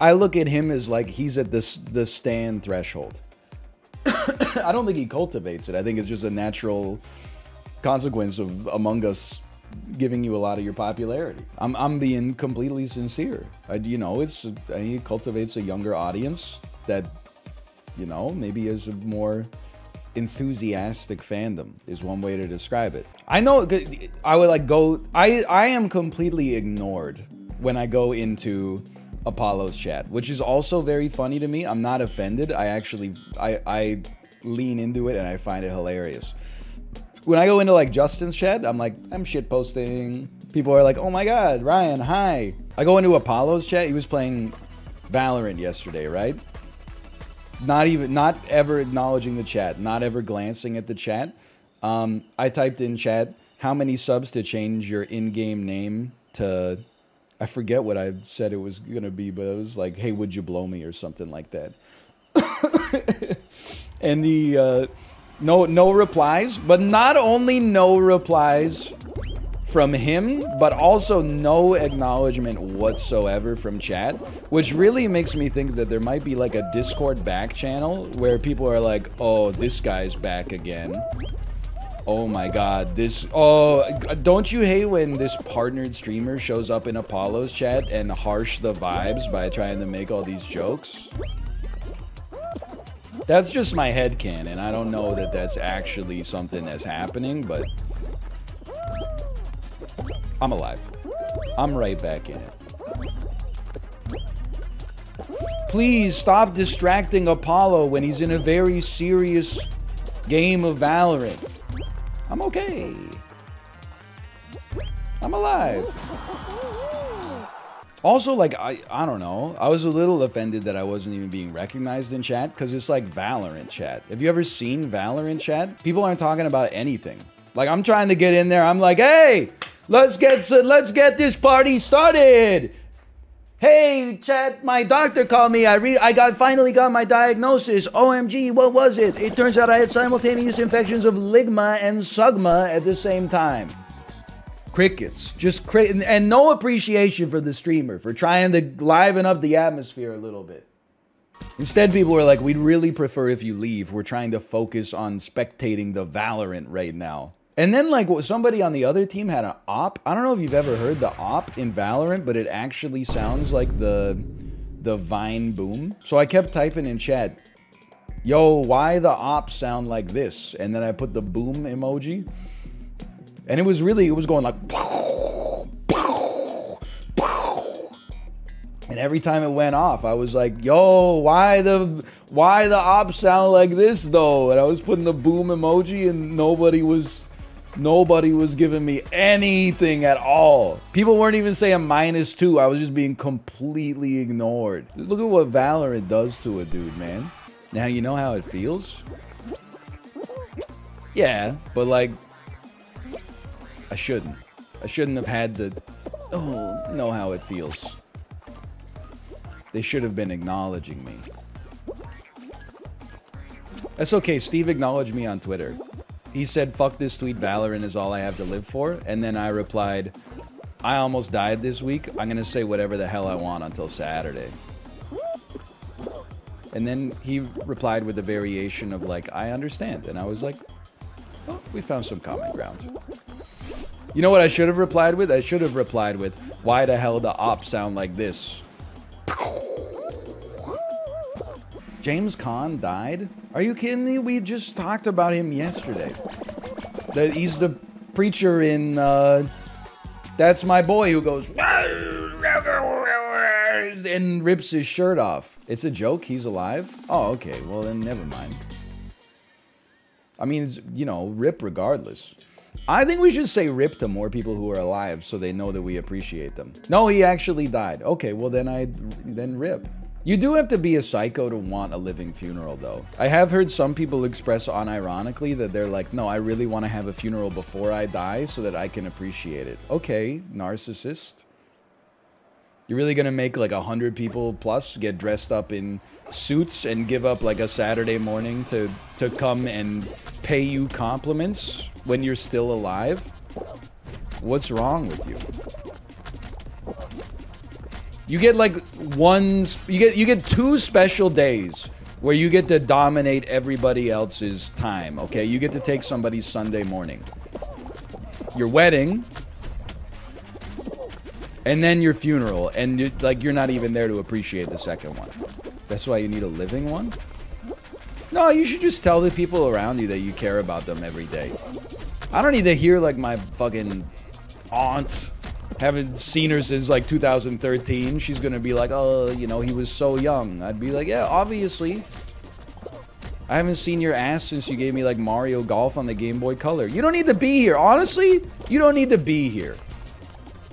I look at him as like he's at the Stan threshold. I don't think he cultivates it. I think it's just a natural consequence of Among Us giving you a lot of your popularity. I'm being completely sincere. You know, he cultivates a younger audience that, you know, maybe is a more enthusiastic fandom is one way to describe it. I know I would like go. I am completely ignored when I go into Apollo's chat, which is also very funny to me. I'm not offended. I lean into it and I find it hilarious. When I go into like Justin's chat, I'm like, I'm shit posting. People are like, oh my god, Ryan, hi. I go into Apollo's chat. He was playing Valorant yesterday, right? Not ever acknowledging the chat, not ever glancing at the chat. I typed in chat, how many subs to change your in-game name to, I forget what I said it was gonna be, but it was like, hey, would you blow me or something like that. And the no replies, but not only no replies from him, but also no acknowledgement whatsoever from chat, which really makes me think that there might be like a Discord back channel where people are like, oh, this guy's back again. Oh my god, this... Oh, don't you hate when this partnered streamer shows up in Apollo's chat and harsh the vibes by trying to make all these jokes? That's just my headcanon. I don't know that that's actually something that's happening, but... I'm alive. I'm right back in it. Please stop distracting Apollo when he's in a very serious game of Valorant. I'm okay. I'm alive. Also, like, I don't know. I was a little offended that I wasn't even being recognized in chat, because it's like Valorant chat. Have you ever seen Valorant chat? People aren't talking about anything. Like, I'm trying to get in there. I'm like, hey, let's get this party started. Hey, chat, my doctor called me. I finally got my diagnosis. OMG, what was it? It turns out I had simultaneous infections of Ligma and Sugma at the same time. Crickets. Just and no appreciation for the streamer for trying to liven up the atmosphere a little bit. Instead, people were like, we'd really prefer if you leave. We're trying to focus on spectating the Valorant right now. And then, like, somebody on the other team had an op. I don't know if you've ever heard the op in Valorant, but it actually sounds like the Vine boom. So I kept typing in chat, yo, why the op sound like this? And then I put the boom emoji. And it was going like... And every time it went off, I was like, yo, why the op sound like this, though? And I was putting the boom emoji, and nobody was giving me anything at all. People weren't even saying -2. I was just being completely ignored. Look at what Valorant does to a dude, man. Now you know how it feels? Yeah, but like, I shouldn't have had to know how it feels. They should have been acknowledging me. That's okay, Steve acknowledged me on Twitter. He said, fuck this tweet, Valorant is all I have to live for. And then I replied, I almost died this week. I'm gonna say whatever the hell I want until Saturday. And then he replied with a variation of like, I understand. And I was like, oh, we found some common ground. You know what I should have replied with? I should have replied with, why the hell the op sound like this? James Caan died? Are you kidding me? We just talked about him yesterday. He's the preacher in, That's My Boy, who goes, and rips his shirt off. It's a joke? He's alive? Oh, okay. Well, then never mind. I mean, it's, you know, rip regardless. I think we should say rip to more people who are alive so they know that we appreciate them. No, he actually died. Okay, well then rip. You do have to be a psycho to want a living funeral, though. I have heard some people express unironically that they're like, no, I really want to have a funeral before I die so that I can appreciate it. Okay, narcissist. You're really gonna make like 100 people plus get dressed up in suits and give up like a Saturday morning to come and pay you compliments when you're still alive? What's wrong with you? You get like you get 2 special days where you get to dominate everybody else's time, okay? You get to take somebody's Sunday morning. Your wedding, and then your funeral, and you're not even there to appreciate the second one. That's why you need a living one? No, you should just tell the people around you that you care about them every day. I don't need to hear like my fucking aunt. Haven't seen her since like 2013. She's gonna be like, oh, you know, he was so young. I'd be like, yeah, obviously. I haven't seen your ass since you gave me like Mario Golf on the Game Boy Color. You don't need to be here. Honestly, you don't need to be here.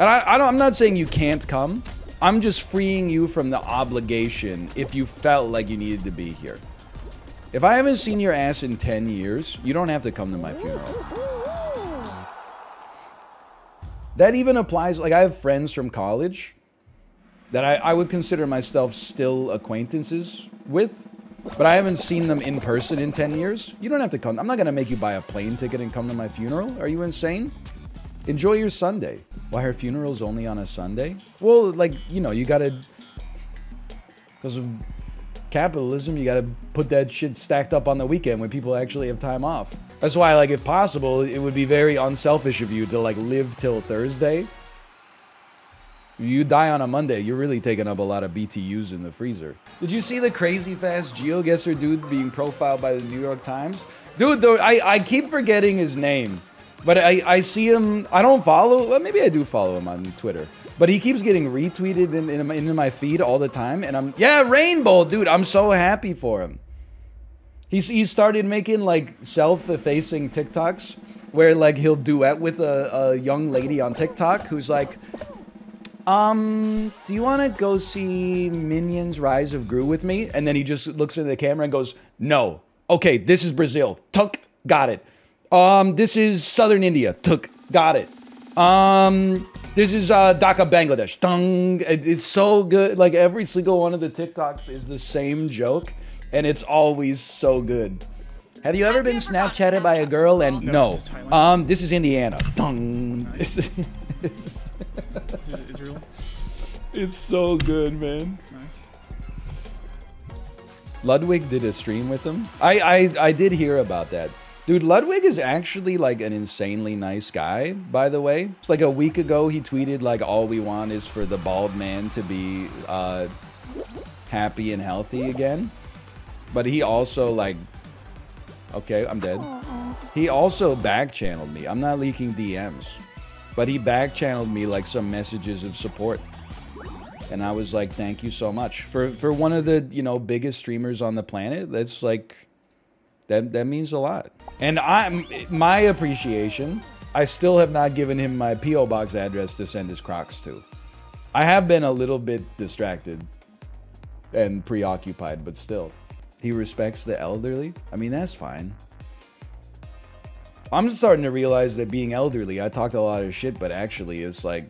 And I'm not saying you can't come. I'm just freeing you from the obligation if you felt like you needed to be here. If I haven't seen your ass in 10 years, you don't have to come to my funeral. That even applies, like I have friends from college that I would consider myself still acquaintances with, but I haven't seen them in person in 10 years. You don't have to come. I'm not going to make you buy a plane ticket and come to my funeral. Are you insane? Enjoy your Sunday. Why her funeral's only on a Sunday? Well, like, you know, you got to, because of capitalism, you got to put that shit stacked up on the weekend when people actually have time off. That's why, like, if possible, it would be very unselfish of you to, like, live till Thursday. You die on a Monday, you're really taking up a lot of BTUs in the freezer. Did you see the crazy fast GeoGuessr dude being profiled by the New York Times? Dude, though, I keep forgetting his name. But I see him, I don't follow, well, maybe I do follow him on Twitter. But he keeps getting retweeted into my feed all the time. And yeah, Rainbow, dude, I'm so happy for him. He started making, like, self-effacing TikToks where, like, he'll duet with a young lady on TikTok who's like, do you want to go see Minions Rise of Gru with me? And then he just looks into the camera and goes, no. Okay, this is Brazil. Tuk, got it. This is Southern India. Tuk, got it. This is Dhaka, Bangladesh. Tung. It's so good. Like, every single one of the TikToks is the same joke, and it's always so good. Have you ever been Snapchatted by a girl? And no. This is Indiana. Tung. Nice. This is Israel. It's so good, man. Nice. Ludwig did a stream with him. I did hear about that. Dude, Ludwig is actually, like, an insanely nice guy, by the way. It's like a week ago, he tweeted, like, all we want is for the bald man to be happy and healthy again. But he also, like... Okay, I'm dead. He also back-channeled me. I'm not leaking DMs. But he back-channeled me, like, some messages of support. And I was like, thank you so much. For one of the, you know, biggest streamers on the planet, that's, like... That means a lot. And my appreciation, I still have not given him my P.O. Box address to send his Crocs to. I have been a little bit distracted and preoccupied, but still. He respects the elderly? I mean, that's fine. I'm starting to realize that being elderly, I talked a lot of shit, but actually it's like...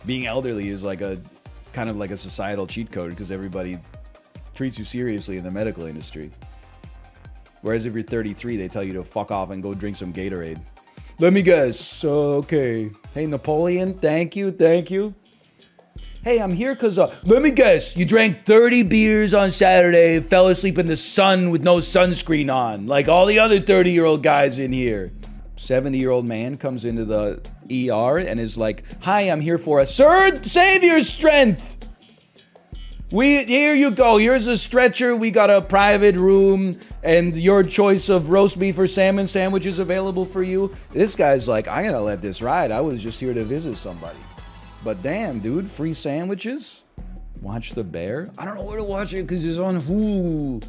Being elderly is like a... kind of like a societal cheat code because everybody treats you seriously in the medical industry. Whereas if you're 33, they tell you to fuck off and go drink some Gatorade. Let me guess. Okay. Hey, Napoleon, thank you, thank you. Hey, I'm here because, let me guess, you drank 30 beers on Saturday, fell asleep in the sun with no sunscreen on, like all the other 30-year-old guys in here. 70-year-old man comes into the ER and is like, hi, I'm here for a Savior strength. Here you go. Here's a stretcher. We got a private room, and your choice of roast beef or salmon sandwiches available for you. This guy's like, I'm gonna let this ride. I was just here to visit somebody. But damn, dude, free sandwiches? Watch The Bear? I don't know where to watch it because it's on Hulu.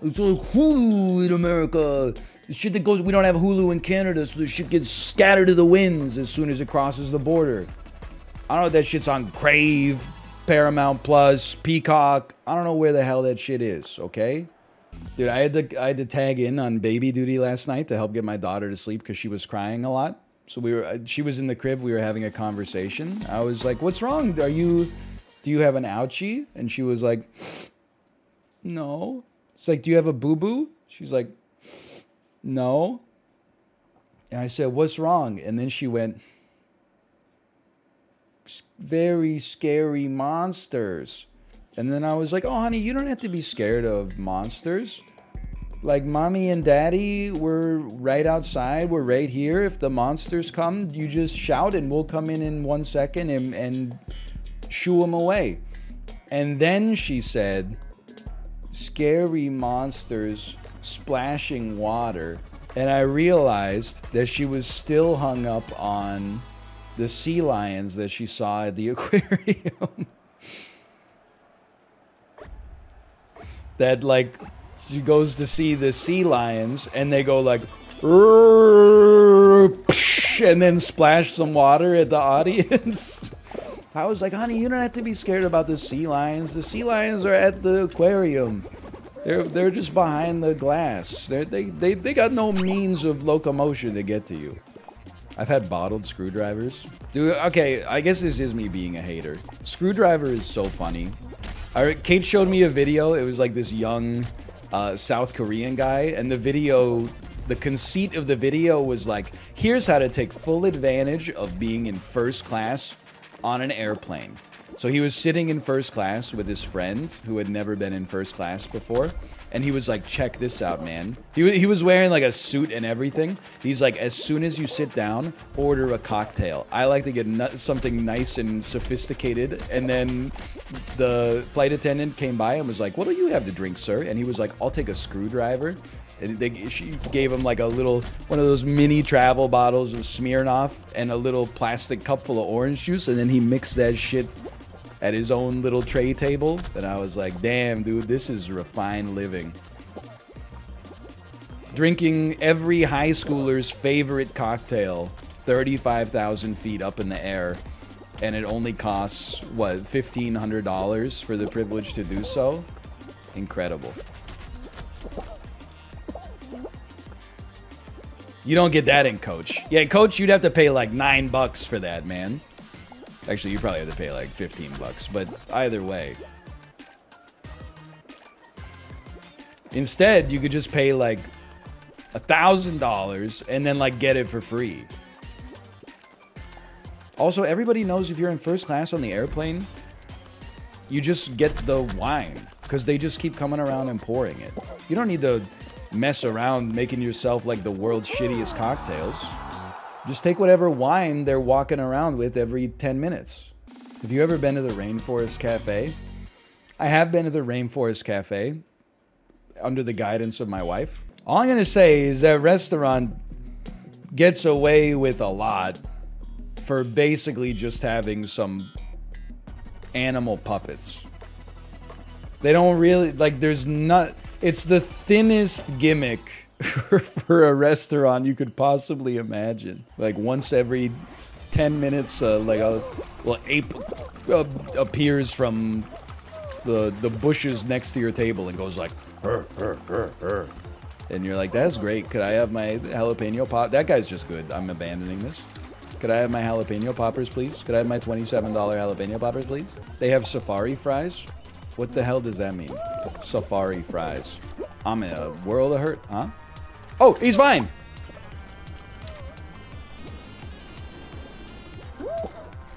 It's on Hulu in America. The shit that goes, we don't have Hulu in Canada, so the shit gets scattered to the winds as soon as it crosses the border. I don't know if that shit's on Crave, Paramount Plus, Peacock. I don't know where the hell that shit is, okay? Dude, I had to tag in on baby duty last night to help get my daughter to sleep because she was crying a lot. So she was in the crib, we were having a conversation. I was like, what's wrong? Do you have an ouchie? And she was like, no. It's like, do you have a boo-boo? She's like, no. And I said, what's wrong? And then she went, very scary monsters. And then I was like, oh, honey, you don't have to be scared of monsters. Like, mommy and daddy, we're right outside. We're right here. If the monsters come, you just shout and we'll come in 1 second and shoo them away. And then she said, scary monsters splashing water. And I realized that she was still hung up on the sea lions that she saw at the aquarium. That, like, she goes to see the sea lions and they go like, and then splash some water at the audience. I was like, honey, you don't have to be scared about the sea lions. The sea lions are at the aquarium. They're just behind the glass. They got no means of locomotion to get to you. I've had bottled screwdrivers. Dude, okay, I guess this is me being a hater. Screwdriver is so funny. Kate showed me a video. It was like this young South Korean guy, and the conceit of the video was like, here's how to take full advantage of being in first class on an airplane. So he was sitting in first class with his friend who had never been in first class before. And he was like, check this out, man. He was wearing like a suit and everything. He's like, as soon as you sit down, order a cocktail. I like to get something nice and sophisticated. And then the flight attendant came by and was like, what do you have to drink, sir? And he was like, I'll take a screwdriver. And she gave him like one of those mini travel bottles of Smirnoff and a little plastic cup full of orange juice. And then he mixed that shit at his own little tray table. And I was like, damn, dude, this is refined living. Drinking every high schooler's favorite cocktail 35,000 feet up in the air. And it only costs, what, $1,500 for the privilege to do so? Incredible. You don't get that in Coach. Yeah, Coach, you'd have to pay like $9 for that, man. Actually, you probably have to pay like $15, but either way. Instead, you could just pay like $1,000 and then like get it for free. Also, everybody knows if you're in first class on the airplane, you just get the wine because they just keep coming around and pouring it. You don't need to mess around making yourself like the world's shittiest cocktails. Just take whatever wine they're walking around with every 10 minutes. Have you ever been to the Rainforest Cafe? I have been to the Rainforest Cafe under the guidance of my wife. All I'm going to say is that restaurant gets away with a lot for basically just having some animal puppets. They don't really, like, there's not, it's the thinnest gimmick for a restaurant you could possibly imagine. Like once every 10 minutes, like a little ape appears from the bushes next to your table and goes like, "Hur, hur, hur, hur." And you're like, that's great. Could I have my jalapeno pop? That guy's just good. I'm abandoning this. Could I have my jalapeno poppers, please? Could I have my $27 jalapeno poppers, please? They have safari fries. What the hell does that mean? Safari fries. I'm in a world of hurt, huh? Oh, he's fine.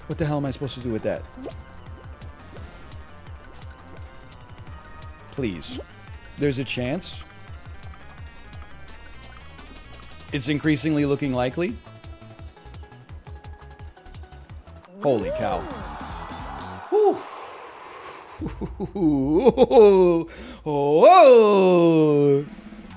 What the hell am I supposed to do with that? Please. There's a chance. It's increasingly looking likely. Holy cow. Whew. Whoa.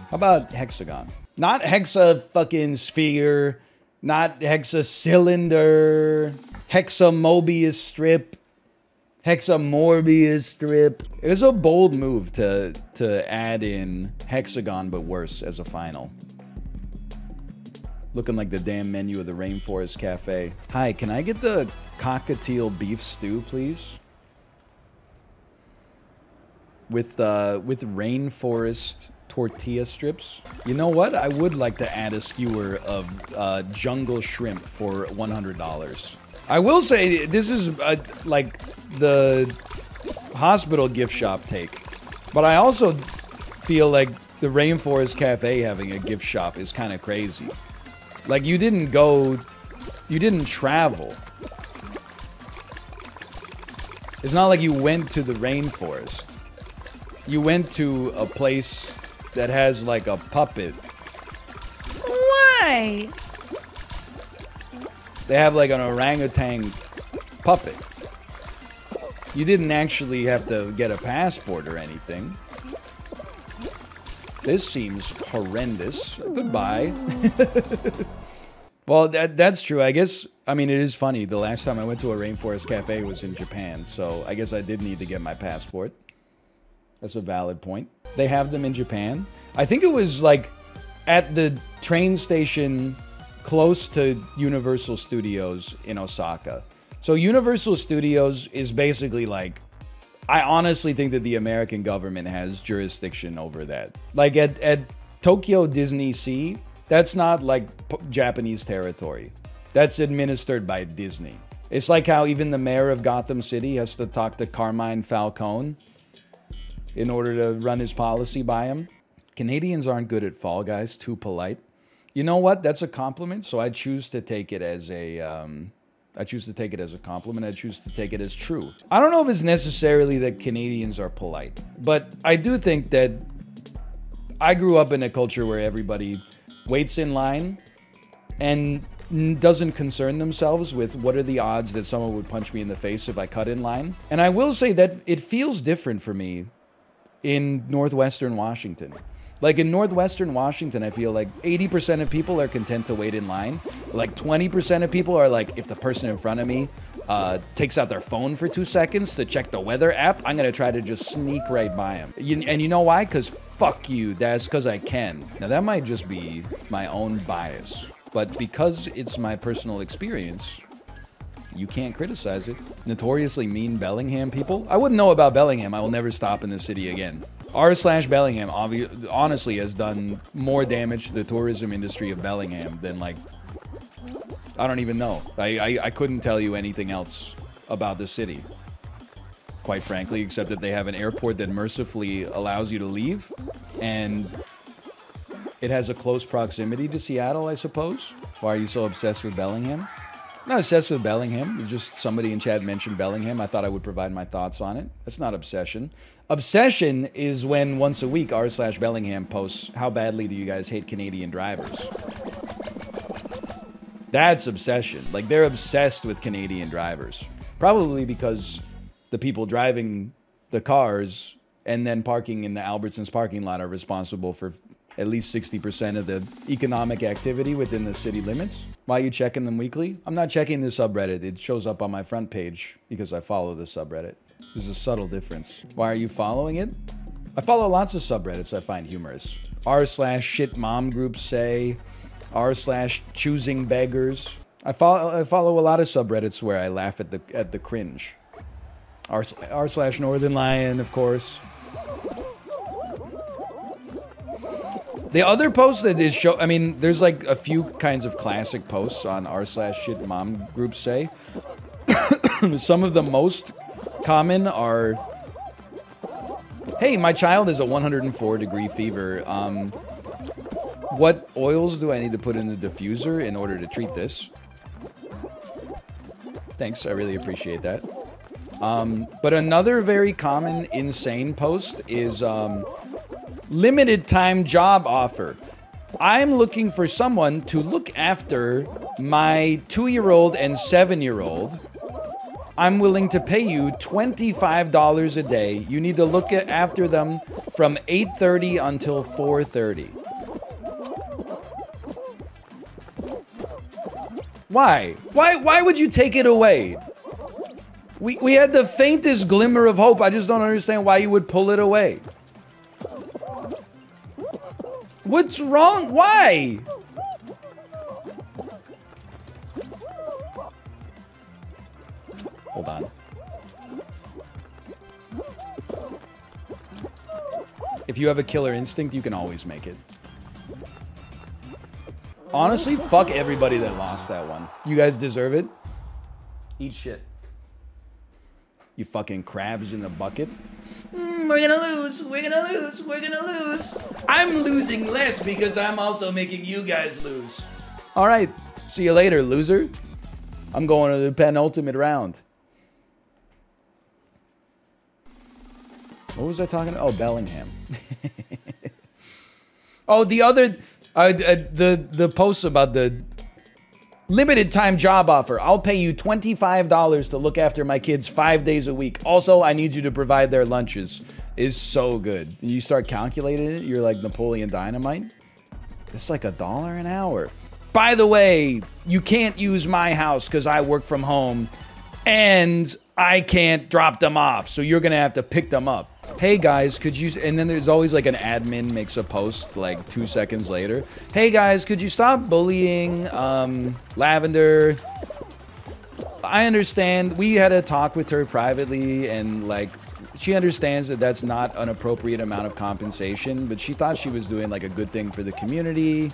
How about hexagon? Not hexa fucking sphere, not hexa cylinder, hexa Mobius strip, hexa Morbius strip. It was a bold move to add in hexagon but worse as a final. Looking like the damn menu of the Rainforest Cafe. Hi, can I get the cockatiel beef stew, please? With Rainforest tortilla strips. You know what? I would like to add a skewer of jungle shrimp for $100. I will say this is like the hospital gift shop take, but I also feel like the Rainforest Cafe having a gift shop is kind of crazy. Like you didn't travel. It's not like you went to the rainforest. You went to a place that has like a puppet. Why? They have like an orangutan puppet. You didn't actually have to get a passport or anything. This seems horrendous. Goodbye. Well, that's true. I guess, I mean, it is funny. The last time I went to a Rainforest Cafe was in Japan, so I guess I did need to get my passport. That's a valid point. They have them in Japan. I think it was like at the train station close to Universal Studios in Osaka. So Universal Studios is basically like, I honestly think that the American government has jurisdiction over that. Like at Tokyo Disney Sea, that's not like Japanese territory. That's administered by Disney. It's like how even the mayor of Gotham City has to talk to Carmine Falcone in order to run his policy by him. Canadians aren't good at Fall Guys, too polite. You know what? That's a compliment, so I choose to take it as a I choose to take it as a compliment. I choose to take it as true. I don't know if it's necessarily that Canadians are polite, but I do think that I grew up in a culture where everybody waits in line and doesn't concern themselves with what are the odds that someone would punch me in the face if I cut in line. And I will say that it feels different for me in Northwestern Washington. Like in Northwestern Washington, I feel like 80% of people are content to wait in line. Like 20% of people are like, if the person in front of me takes out their phone for 2 seconds to check the weather app, I'm gonna try to just sneak right by him. And you know why? Because fuck you, that's because I can. Now that might just be my own bias, but because it's my personal experience, you can't criticize it. Notoriously mean Bellingham people. I wouldn't know about Bellingham. I will never stop in the city again. r/Bellingham honestly has done more damage to the tourism industry of Bellingham than like, I don't even know. I couldn't tell you anything else about the city, quite frankly, except that they have an airport that mercifully allows you to leave, and it has a close proximity to Seattle, I suppose. Why are you so obsessed with Bellingham? I'm not obsessed with Bellingham. Just somebody in chat mentioned Bellingham. I thought I would provide my thoughts on it. That's not obsession. Obsession is when once a week r/Bellingham posts, how badly do you guys hate Canadian drivers? That's obsession. Like, they're obsessed with Canadian drivers. Probably because the people driving the cars and then parking in the Albertsons parking lot are responsible for at least 60% of the economic activity within the city limits. Why are you checking them weekly? I'm not checking the subreddit. It shows up on my front page because I follow the subreddit. There's a subtle difference. Why are you following it? I follow lots of subreddits I find humorous. r/shit mom groups say, r/choosing beggars. I follow a lot of subreddits where I laugh at the cringe. r/Northern Lion, of course. The other post that is show, I mean, there's like a few kinds of classic posts on r/shit mom groups say. Some of the most common are, hey, my child has a 104-degree fever. What oils do I need to put in the diffuser in order to treat this? Thanks, I really appreciate that. But another very common insane post is limited time job offer. I'm looking for someone to look after my 2-year-old and 7-year-old. I'm willing to pay you $25 a day. You need to look after them from 8:30 until 4:30. Why? Why would you take it away? We had the faintest glimmer of hope. I just don't understand why you would pull it away. What's wrong? Why? Hold on. If you have a killer instinct, you can always make it. Honestly, fuck everybody that lost that one. You guys deserve it. Eat shit. You fucking crabs in the bucket. We're gonna lose. We're gonna lose. We're gonna lose. I'm losing less because I'm also making you guys lose. All right. See you later, loser. I'm going to the penultimate round. What was I talking about? Oh, Bellingham. Oh, the other... the posts about the limited time job offer. I'll pay you $25 to look after my kids 5 days a week. Also, I need you to provide their lunches. Is so good. And you start calculating it, you're like Napoleon Dynamite. It's like $1 an hour. By the way, you can't use my house because I work from home and I can't drop them off. So you're going to have to pick them up. Hey guys, could you, and then there's always like an admin makes a post like 2 seconds later. Hey guys, could you stop bullying Lavender? I understand, we had a talk with her privately, and like, she understands that that's not an appropriate amount of compensation, but she thought she was doing like a good thing for the community.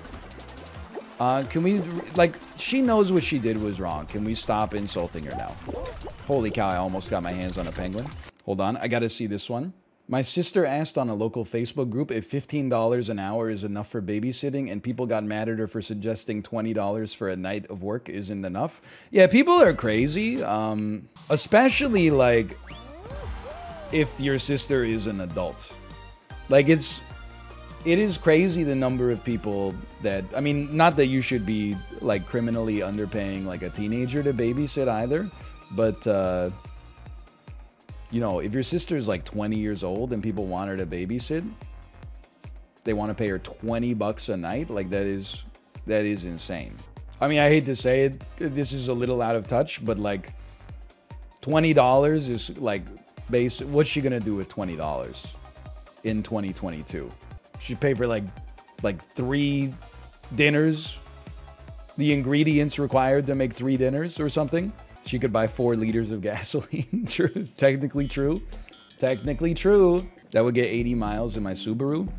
Can we, like, she knows what she did was wrong. Can we stop insulting her now? Holy cow, I almost got my hands on a penguin. Hold on, I gotta see this one. My sister asked on a local Facebook group if $15 an hour is enough for babysitting, and people got mad at her for suggesting $20 for a night of work isn't enough. Yeah, people are crazy, especially, like, if your sister is an adult. Like, it is crazy the number of people that, I mean, not that you should be, like, criminally underpaying, like, a teenager to babysit either, but, you know, if your sister is, like, 20 years old and people want her to babysit, they want to pay her 20 bucks a night, like, that is insane. I mean, I hate to say it, this is a little out of touch, but, like, $20 is, like, what's she gonna do with $20 in 2022? She'd pay for like 3 dinners, the ingredients required to make 3 dinners or something. She could buy 4 liters of gasoline. Technically true. Technically true. That would get 80 miles in my Subaru.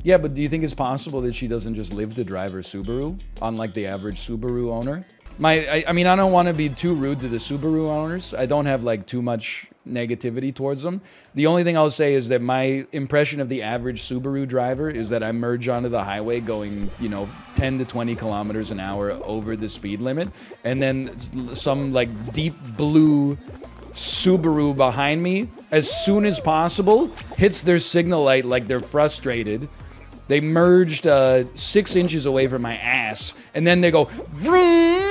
Yeah, but do you think it's possible that she doesn't just live to drive her Subaru, unlike the average Subaru owner? I mean, I don't want to be too rude to the Subaru owners. I don't have, like, too much negativity towards them. The only thing I'll say is that my impression of the average Subaru driver is that I merge onto the highway going, you know, 10 to 20 kilometers an hour over the speed limit, and then some, like, deep blue Subaru behind me, as soon as possible, hits their signal light like they're frustrated. They merged 6 inches away from my ass, and then they go vroom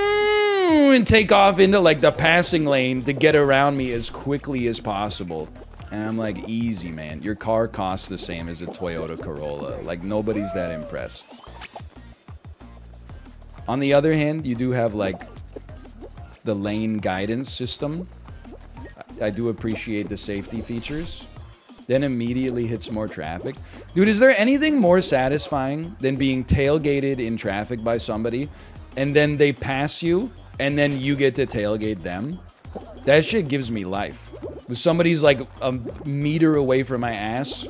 and take off into like the passing lane to get around me as quickly as possible. And I'm like, easy, man. Your car costs the same as a Toyota Corolla. Like, nobody's that impressed. On the other hand, you do have like the lane guidance system. I do appreciate the safety features. Then immediately hits more traffic. Dude, is there anything more satisfying than being tailgated in traffic by somebody, and then they pass you, and then you get to tailgate them? That shit gives me life. If somebody's like a meter away from my ass,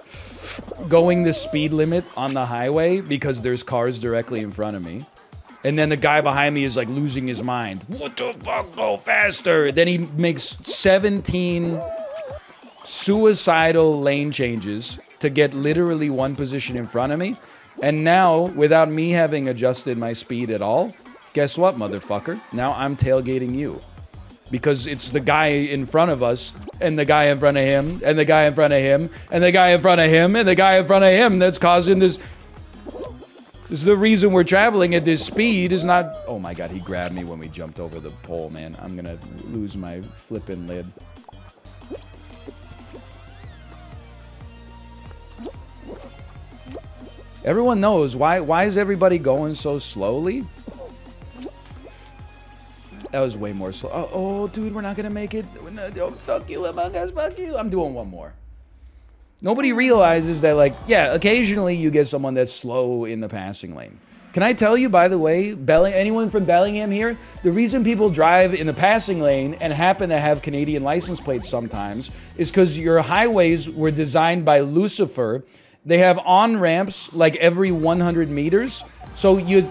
going the speed limit on the highway because there's cars directly in front of me, and then the guy behind me is like losing his mind. What the fuck, go faster! Then he makes 17... suicidal lane changes to get literally 1 position in front of me. And now, without me having adjusted my speed at all, guess what, motherfucker? Now I'm tailgating you. Because it's the guy in front of us, and the guy in front of him, and the guy in front of him, and the guy in front of him, and the guy in front of him that's causing this. This is the reason we're traveling at this speed is not... Oh my god, he grabbed me when we jumped over the pole, man. I'm gonna lose my flippin' lid. Everyone knows. Why is everybody going so slowly? That was way more slow. Oh, dude, we're not gonna make it. Oh, fuck you, Among Us, fuck you. I'm doing one more. Nobody realizes that, like, yeah, occasionally you get someone that's slow in the passing lane. Can I tell you, by the way, anyone from Bellingham here? The reason people drive in the passing lane and happen to have Canadian license plates sometimes is because your highways were designed by Lucifer. They have on-ramps like every 100 meters. So you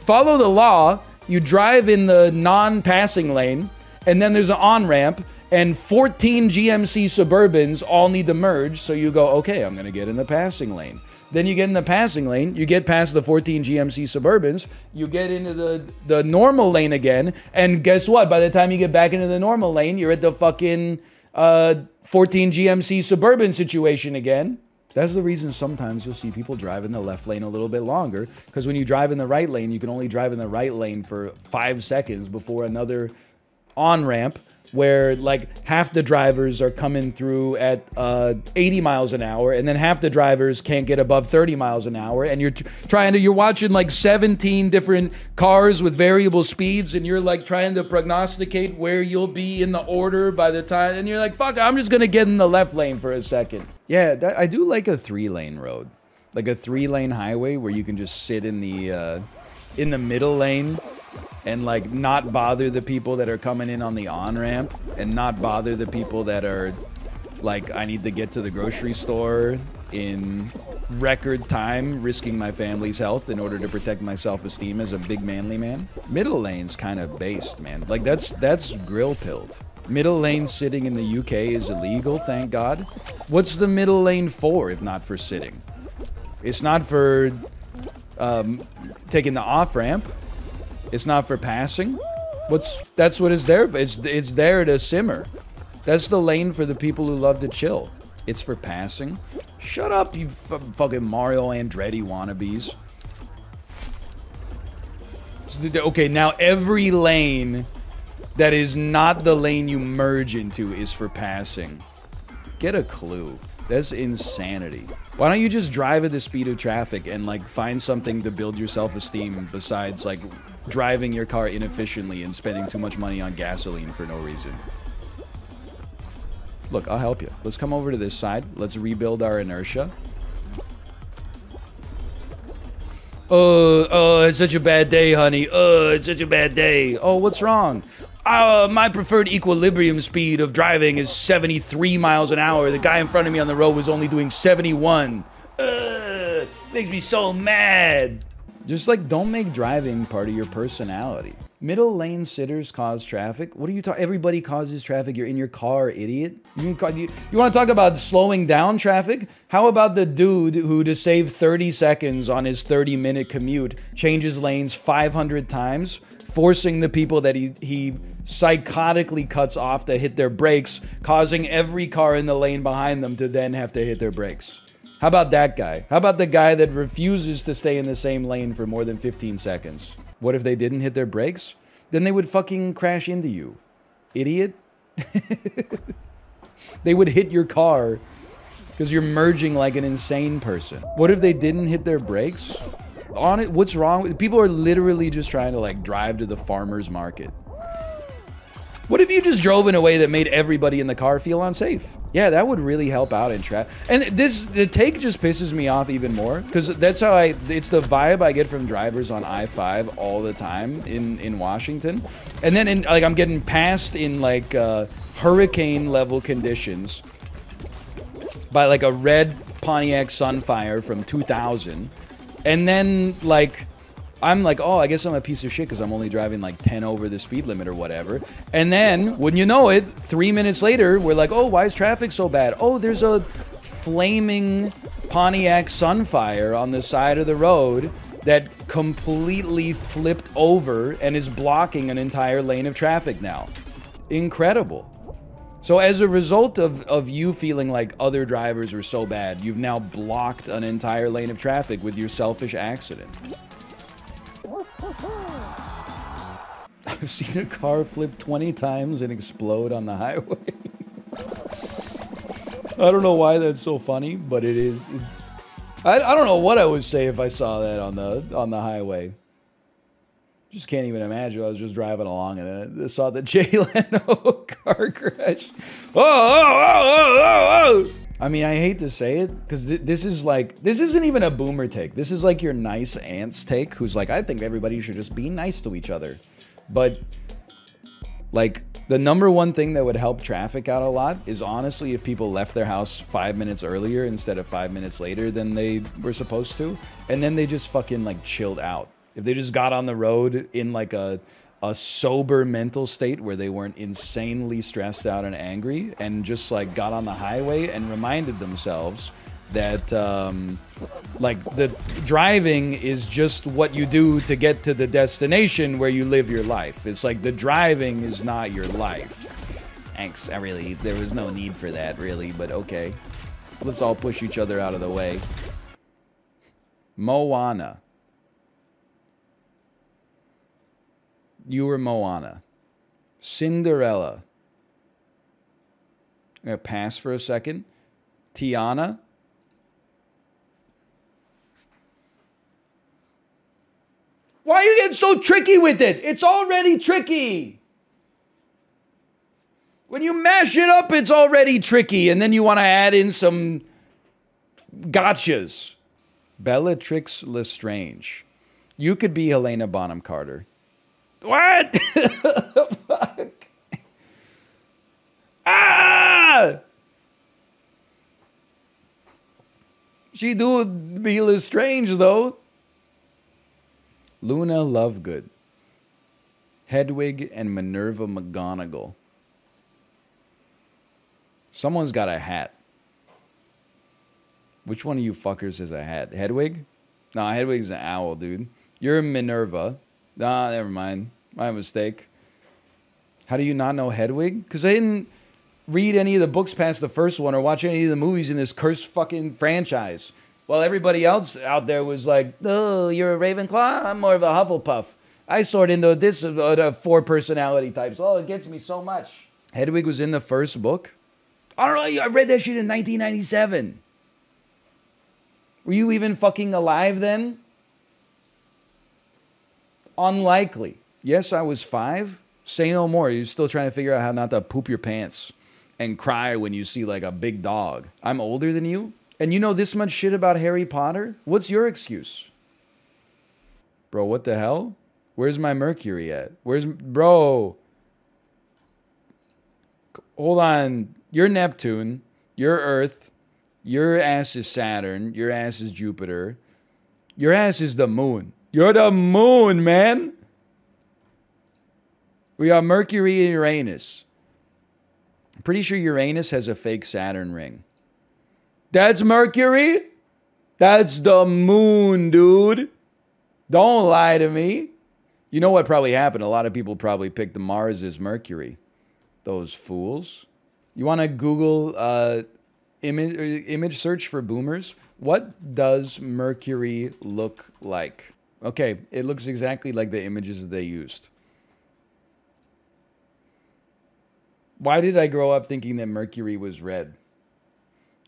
follow the law, you drive in the non-passing lane, and then there's an on-ramp, and 14 GMC Suburbans all need to merge, so you go, okay, I'm going to get in the passing lane. Then you get in the passing lane, you get past the 14 GMC Suburbans, you get into the normal lane again, and guess what? By the time you get back into the normal lane, you're at the fucking 14 GMC Suburban situation again. That's the reason sometimes you'll see people drive in the left lane a little bit longer, because when you drive in the right lane, you can only drive in the right lane for 5 seconds before another on-ramp where like half the drivers are coming through at 80 miles an hour, and then half the drivers can't get above 30 miles an hour, and you're watching like 17 different cars with variable speeds, and you're like trying to prognosticate where you'll be in the order by the time, and you're like, fuck, I'm just gonna get in the left lane for a second. Yeah, I do like a 3-lane road, like a 3-lane highway where you can just sit in the middle lane and like not bother the people that are coming in on the on-ramp, and not bother the people that are like, I need to get to the grocery store in record time, risking my family's health in order to protect my self-esteem as a big manly man. Middle lane's kind of based, man. Like that's grill pilled. Middle lane sitting in the UK is illegal, thank God. What's the middle lane for if not for sitting? It's not for taking the off-ramp. It's not for passing. That's what it's there for. It's there to simmer. That's the lane for the people who love to chill. It's for passing. Shut up, you fucking Mario Andretti wannabes. Okay, now every lane that is not the lane you merge into is for passing. Get a clue. That's insanity. Why don't you just drive at the speed of traffic and like find something to build your self-esteem besides like driving your car inefficiently and spending too much money on gasoline for no reason? Look, I'll help you. Let's come over to this side. Let's rebuild our inertia. It's such a bad day, honey. It's such a bad day. Oh, what's wrong? My preferred equilibrium speed of driving is 73 miles an hour. The guy in front of me on the road was only doing 71. Makes me so mad. Just like, don't make driving part of your personality. Middle lane sitters cause traffic. What are you talking? Everybody causes traffic. You're in your car, idiot. You want to talk about slowing down traffic? How about the dude who, to save 30 seconds on his 30-minute commute, changes lanes 500 times, forcing the people that he psychotically cuts off to hit their brakes, causing every car in the lane behind them to then have to hit their brakes? How about that guy? How about the guy that refuses to stay in the same lane for more than 15 seconds? What if they didn't hit their brakes? Then they would fucking crash into you. Idiot. They would hit your car because you're merging like an insane person. What if they didn't hit their brakes? On it, what's wrong with people? Are literally just trying to like drive to the farmer's market. What if you just drove in a way that made everybody in the car feel unsafe? Yeah, that would really help out in traffic. And the take just pisses me off even more, because that's how it's the vibe I get from drivers on I-5 all the time in Washington. And then like I'm getting passed in like hurricane level conditions by like a red Pontiac Sunfire from 2000. And then like I'm like, oh, I guess I'm a piece of shit because I'm only driving like 10 over the speed limit or whatever. And then, wouldn't you know it, 3 minutes later, we're like, oh, why is traffic so bad? Oh, there's a flaming Pontiac Sunfire on the side of the road that completely flipped over and is blocking an entire lane of traffic now. Incredible. So as a result of you feeling like other drivers were so bad, you've now blocked an entire lane of traffic with your selfish accident. I've seen a car flip 20 times and explode on the highway. I don't know why that's so funny, but it is. I don't know what I would say if I saw that on the highway. Just can't even imagine. I was just driving along and I saw the Jay Leno car crash. Oh! I mean, I hate to say it, because this isn't even a boomer take. This is like your nice aunt's take, who's like, I think everybody should just be nice to each other. But, like, the number one thing that would help traffic out a lot is honestly if people left their house 5 minutes earlier instead of 5 minutes later than they were supposed to. And then they just fucking, like, chilled out. If they just got on the road in, like, a sober mental state where they weren't insanely stressed out and angry, and just like got on the highway and reminded themselves that like the driving is just what you do to get to the destination where you live your life. It's like the driving is not your life. Thanks, there was no need for that really, but okay. Let's all push each other out of the way. Moana. You were Moana. Cinderella. I'm going to pass for a second. Tiana. Why are you getting so tricky with it? It's already tricky. When you mash it up, it's already tricky. And then you want to add in some gotchas. Bellatrix Lestrange. You could be Helena Bonham Carter. What? Fuck. Ah! She do be Lestrange, though. Luna Lovegood. Hedwig and Minerva McGonagall. Someone's got a hat. Which one of you fuckers has a hat? Hedwig? Nah, Hedwig's an owl, dude. You're Minerva. Nah, never mind. My mistake. How do you not know Hedwig? Because I didn't read any of the books past the first one or watch any of the movies in this cursed fucking franchise. While everybody else out there was like, oh, you're a Ravenclaw? I'm more of a Hufflepuff. I sort into this 4 personality types. Oh, it gets me so much. Hedwig was in the first book? I don't know. I read that shit in 1997. Were you even fucking alive then? Unlikely. Yes, I was 5. Say no more. You're still trying to figure out how not to poop your pants and cry when you see like a big dog. I'm older than you? And you know this much shit about Harry Potter? What's your excuse? Bro, what the hell? Where's my Mercury at? Where's... Bro. Hold on. You're Neptune. You're Earth. Your ass is Saturn. Your ass is Jupiter. Your ass is the moon. You're the moon, man. We got Mercury and Uranus. I'm pretty sure Uranus has a fake Saturn ring. That's Mercury? That's the moon, dude. Don't lie to me. You know what probably happened? A lot of people probably picked the Mars as Mercury. Those fools. You want to Google image search for boomers? What does Mercury look like? Okay, it looks exactly like the images that they used. Why did I grow up thinking that Mercury was red?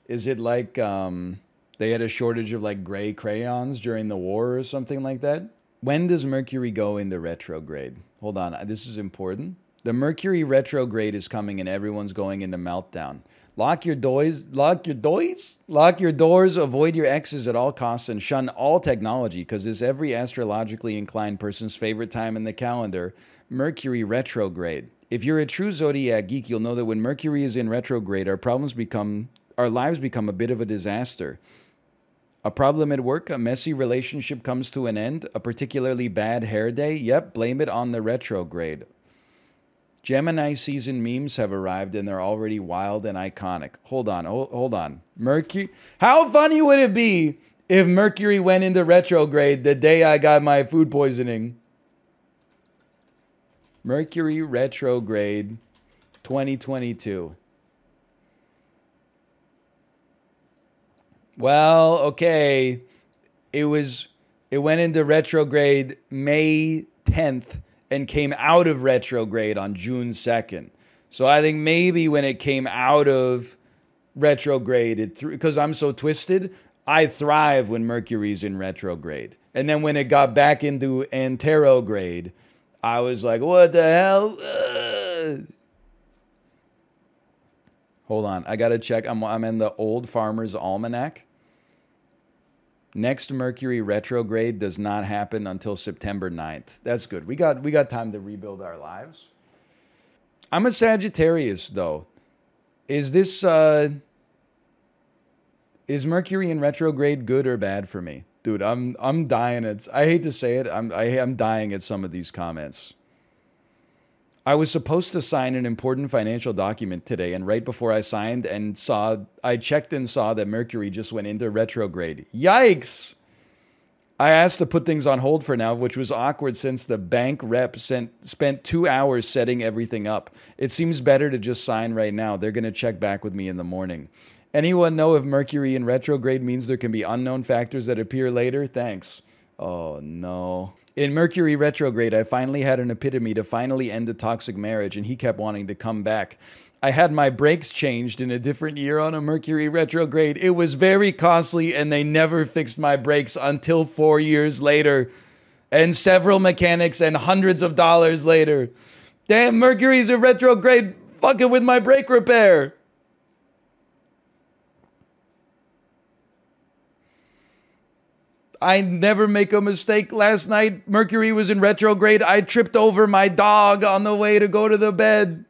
Is it like they had a shortage of like gray crayons during the war or something like that? When does Mercury go into retrograde? Hold on, this is important. The Mercury retrograde is coming and everyone's going into meltdown. Lock your doors, avoid your exes at all costs, and shun all technology, because it's every astrologically inclined person's favorite time in the calendar, Mercury retrograde. If you're a true zodiac geek, you'll know that when Mercury is in retrograde, our lives become a bit of a disaster. A problem at work, a messy relationship comes to an end, a particularly bad hair day, yep, blame it on the retrograde. Gemini season memes have arrived and they're already wild and iconic. Hold on. Mercury. How funny would it be if Mercury went into retrograde the day I got my food poisoning? Mercury retrograde 2022. Well, okay. It went into retrograde May 10th. And came out of retrograde on June 2nd. So I think maybe when it came out of retrograde, because I'm so twisted, I thrive when Mercury's in retrograde. And then when it got back into anterograde, I was like, what the hell? Hold on, I gotta check. I'm in the Old Farmer's Almanac. Next Mercury retrograde does not happen until September 9th. That's good. We got time to rebuild our lives. I'm a Sagittarius, though. Is Mercury in retrograde good or bad for me? Dude, I'm dying at... I hate to say it. I'm dying at some of these comments. I was supposed to sign an important financial document today, and right before I signed I checked and saw that Mercury just went into retrograde. Yikes! I asked to put things on hold for now, which was awkward since the bank rep spent 2 hours setting everything up. It seems better to just sign right now. They're going to check back with me in the morning. Anyone know if Mercury in retrograde means there can be unknown factors that appear later? Thanks. Oh, no. In Mercury retrograde, I finally had an epitome to finally end a toxic marriage, and he kept wanting to come back. I had my brakes changed in a different year on a Mercury retrograde. It was very costly, and they never fixed my brakes until 4 years later, and several mechanics and hundreds of dollars later. Damn, Mercury's a retrograde fucking with my brake repair. I never make a mistake. Last night, Mercury was in retrograde. I tripped over my dog on the way to go to the bed.